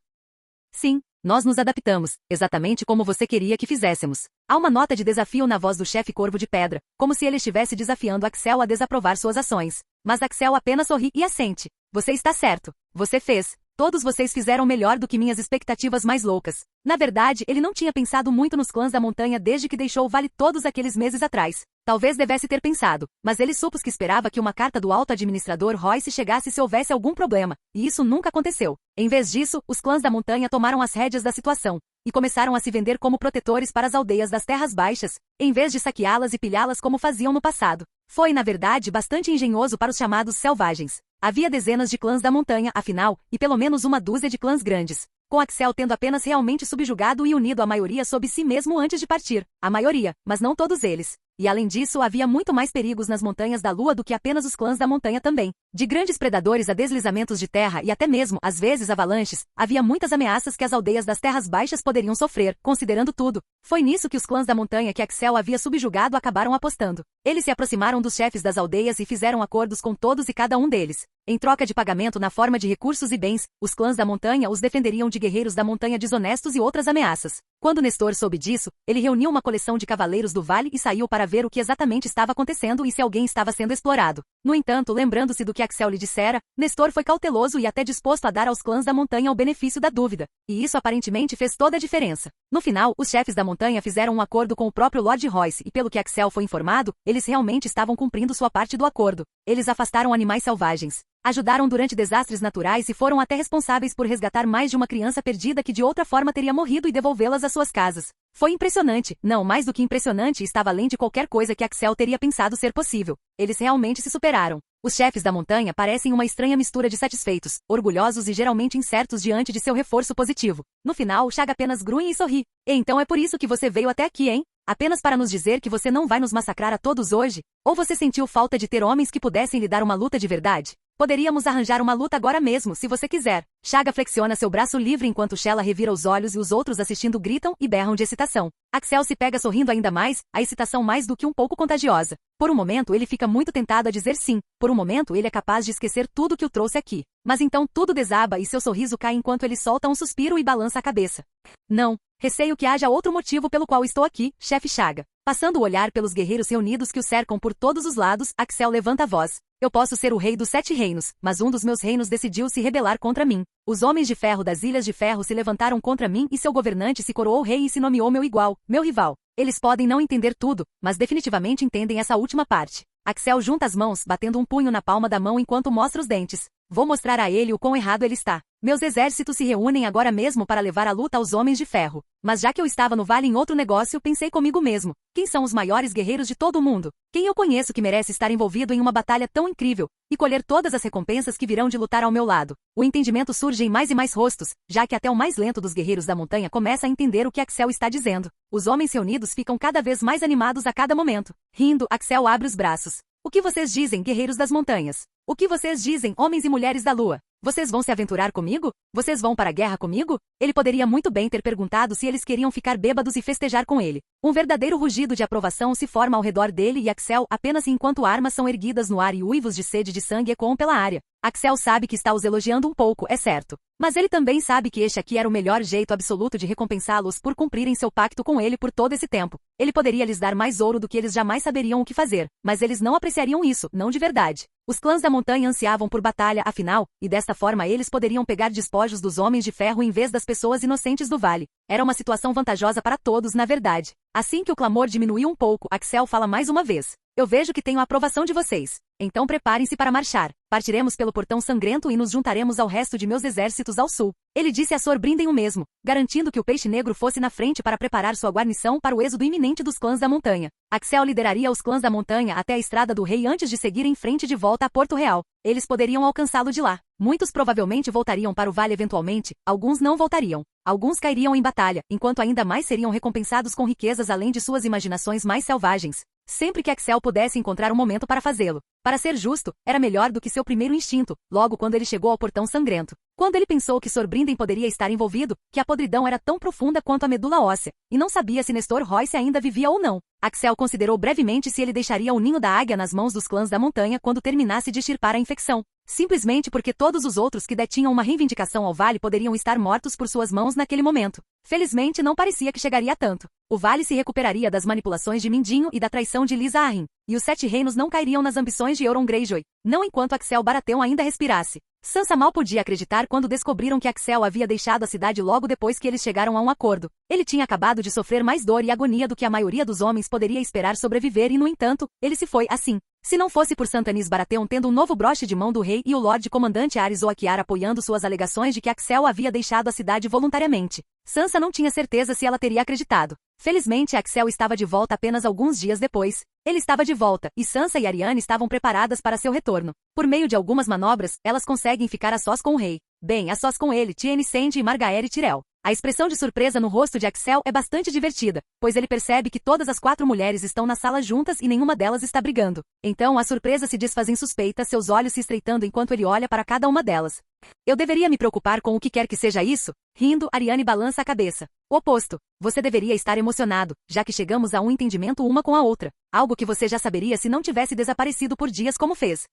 Speaker 2: Sim, nós nos adaptamos, exatamente como você queria que fizéssemos. Há uma nota de desafio na voz do chefe Corvo de Pedra, como se ele estivesse desafiando Axel a desaprovar suas ações. Mas Axel apenas sorri e assente. Você está certo. Você fez. Todos vocês fizeram melhor do que minhas expectativas mais loucas. Na verdade, ele não tinha pensado muito nos clãs da montanha desde que deixou o vale todos aqueles meses atrás. Talvez devesse ter pensado, mas ele supôs que esperava que uma carta do alto administrador Royce chegasse se houvesse algum problema, e isso nunca aconteceu. Em vez disso, os clãs da montanha tomaram as rédeas da situação, e começaram a se vender como protetores para as aldeias das terras baixas, em vez de saqueá-las e pilhá-las como faziam no passado. Foi, na verdade, bastante engenhoso para os chamados selvagens. Havia dezenas de clãs da montanha, afinal, e pelo menos uma dúzia de clãs grandes, com Axel tendo apenas realmente subjugado e unido a maioria sob si mesmo antes de partir. A maioria, mas não todos eles. E além disso, havia muito mais perigos nas montanhas da lua do que apenas os clãs da montanha também. De grandes predadores a deslizamentos de terra e até mesmo, às vezes, avalanches, havia muitas ameaças que as aldeias das terras baixas poderiam sofrer, considerando tudo. Foi nisso que os clãs da montanha que Axel havia subjugado acabaram apostando. Eles se aproximaram dos chefes das aldeias e fizeram acordos com todos e cada um deles. Em troca de pagamento na forma de recursos e bens, os clãs da montanha os defenderiam de guerreiros da montanha desonestos e outras ameaças. Quando Nestor soube disso, ele reuniu uma coleção de cavaleiros do vale e saiu para ver o que exatamente estava acontecendo e se alguém estava sendo explorado. No entanto, lembrando-se do que Axel lhe dissera, Nestor foi cauteloso e até disposto a dar aos clãs da montanha o benefício da dúvida. E isso aparentemente fez toda a diferença. No final, os chefes da montanha fizeram um acordo com o próprio Lord Royce e pelo que Axel foi informado, eles realmente estavam cumprindo sua parte do acordo. Eles afastaram animais selvagens. Ajudaram durante desastres naturais e foram até responsáveis por resgatar mais de uma criança perdida que de outra forma teria morrido e devolvê-las às suas casas. Foi impressionante. Não, mais do que impressionante, estava além de qualquer coisa que Axel teria pensado ser possível. Eles realmente se superaram. Os chefes da montanha parecem uma estranha mistura de satisfeitos, orgulhosos e geralmente incertos diante de seu reforço positivo. No final, Chaga apenas grunhe e sorri. E então é por isso que você veio até aqui, hein? Apenas para nos dizer que você não vai nos massacrar a todos hoje? Ou você sentiu falta de ter homens que pudessem lhe dar uma luta de verdade? Poderíamos arranjar uma luta agora mesmo, se você quiser. Chaga flexiona seu braço livre enquanto Shella revira os olhos e os outros assistindo gritam e berram de excitação. Axel se pega sorrindo ainda mais, a excitação mais do que um pouco contagiosa. Por um momento ele fica muito tentado a dizer sim, por um momento ele é capaz de esquecer tudo que o trouxe aqui. Mas então tudo desaba e seu sorriso cai enquanto ele solta um suspiro e balança a cabeça. Não, receio que haja outro motivo pelo qual estou aqui, chefe Chaga. Passando o olhar pelos guerreiros reunidos que o cercam por todos os lados, Axel levanta a voz. Eu posso ser o rei dos 7 reinos, mas um dos meus reinos decidiu se rebelar contra mim. Os homens de ferro das Ilhas de Ferro se levantaram contra mim e seu governante se coroou rei e se nomeou meu igual, meu rival. Eles podem não entender tudo, mas definitivamente entendem essa última parte. Axel junta as mãos, batendo um punho na palma da mão enquanto mostra os dentes. Vou mostrar a ele o quão errado ele está. Meus exércitos se reúnem agora mesmo para levar a luta aos homens de ferro. Mas já que eu estava no vale em outro negócio, pensei comigo mesmo. Quem são os maiores guerreiros de todo o mundo? Quem eu conheço que merece estar envolvido em uma batalha tão incrível e colher todas as recompensas que virão de lutar ao meu lado? O entendimento surge em mais e mais rostos, já que até o mais lento dos guerreiros da montanha começa a entender o que Axel está dizendo. Os homens reunidos ficam cada vez mais animados a cada momento. Rindo, Axel abre os braços. O que vocês dizem, guerreiros das montanhas? O que vocês dizem, homens e mulheres da lua? Vocês vão se aventurar comigo? Vocês vão para a guerra comigo? Ele poderia muito bem ter perguntado se eles queriam ficar bêbados e festejar com ele. Um verdadeiro rugido de aprovação se forma ao redor dele e Axel apenas enquanto armas são erguidas no ar e uivos de sede de sangue ecoam pela área. Axel sabe que está os elogiando um pouco, é certo. Mas ele também sabe que este aqui era o melhor jeito absoluto de recompensá-los por cumprirem seu pacto com ele por todo esse tempo. Ele poderia lhes dar mais ouro do que eles jamais saberiam o que fazer, mas eles não apreciariam isso, não de verdade. Os clãs da montanha ansiavam por batalha, afinal, e desta forma eles poderiam pegar despojos dos homens de ferro em vez das pessoas inocentes do vale. Era uma situação vantajosa para todos, na verdade. Assim que o clamor diminuiu um pouco, Axel fala mais uma vez. Eu vejo que tenho a aprovação de vocês. Então preparem-se para marchar. Partiremos pelo portão sangrento e nos juntaremos ao resto de meus exércitos ao sul. Ele disse a Sor Brinden o mesmo, garantindo que o peixe negro fosse na frente para preparar sua guarnição para o êxodo iminente dos clãs da montanha. Axel lideraria os clãs da montanha até a Estrada do Rei antes de seguir em frente de volta a Porto Real. Eles poderiam alcançá-lo de lá. Muitos provavelmente voltariam para o vale eventualmente, alguns não voltariam. Alguns cairiam em batalha, enquanto ainda mais seriam recompensados com riquezas além de suas imaginações mais selvagens. sempre que Axel pudesse encontrar um momento para fazê-lo. Para ser justo, era melhor do que seu primeiro instinto, logo quando ele chegou ao portão sangrento. Quando ele pensou que Sr. Brinden poderia estar envolvido, que a podridão era tão profunda quanto a medula óssea, e não sabia se Nestor Royce ainda vivia ou não. Axel considerou brevemente se ele deixaria o ninho da águia nas mãos dos clãs da montanha quando terminasse de extirpar a infecção. Simplesmente porque todos os outros que detinham uma reivindicação ao vale poderiam estar mortos por suas mãos naquele momento. Felizmente não parecia que chegaria a tanto. O vale se recuperaria das manipulações de Mindinho e da traição de Lysa Arryn, e os 7 reinos não cairiam nas ambições de Euron Greyjoy, não enquanto Axel Baratheon ainda respirasse. Sansa mal podia acreditar quando descobriram que Axel havia deixado a cidade logo depois que eles chegaram a um acordo. Ele tinha acabado de sofrer mais dor e agonia do que a maioria dos homens poderia esperar sobreviver e, no entanto, ele se foi assim. Se não fosse por Stannis Baratheon tendo um novo broche de mão do rei e o Lorde Comandante Aerys Oakiar apoiando suas alegações de que Axel havia deixado a cidade voluntariamente, Sansa não tinha certeza se ela teria acreditado. Felizmente Axel estava de volta apenas alguns dias depois. Ele estava de volta, e Sansa e Arianne estavam preparadas para seu retorno. Por meio de algumas manobras, elas conseguem ficar a sós com o rei. Bem, a sós com ele, Tienisende e Margaery Tyrell. A expressão de surpresa no rosto de Axel é bastante divertida, pois ele percebe que todas as 4 mulheres estão na sala juntas e nenhuma delas está brigando. Então a surpresa se desfaz em suspeita, seus olhos se estreitando enquanto ele olha para cada uma delas. Eu deveria me preocupar com o que quer que seja isso? Rindo, Arianne balança a cabeça. O oposto. Você deveria estar emocionado, já que chegamos a um entendimento uma com a outra. Algo que você já saberia se não tivesse desaparecido por dias como fez.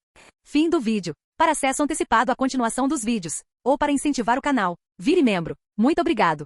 Speaker 2: Fim do vídeo. Para acesso antecipado à continuação dos vídeos, ou para incentivar o canal, vire membro. Muito obrigado.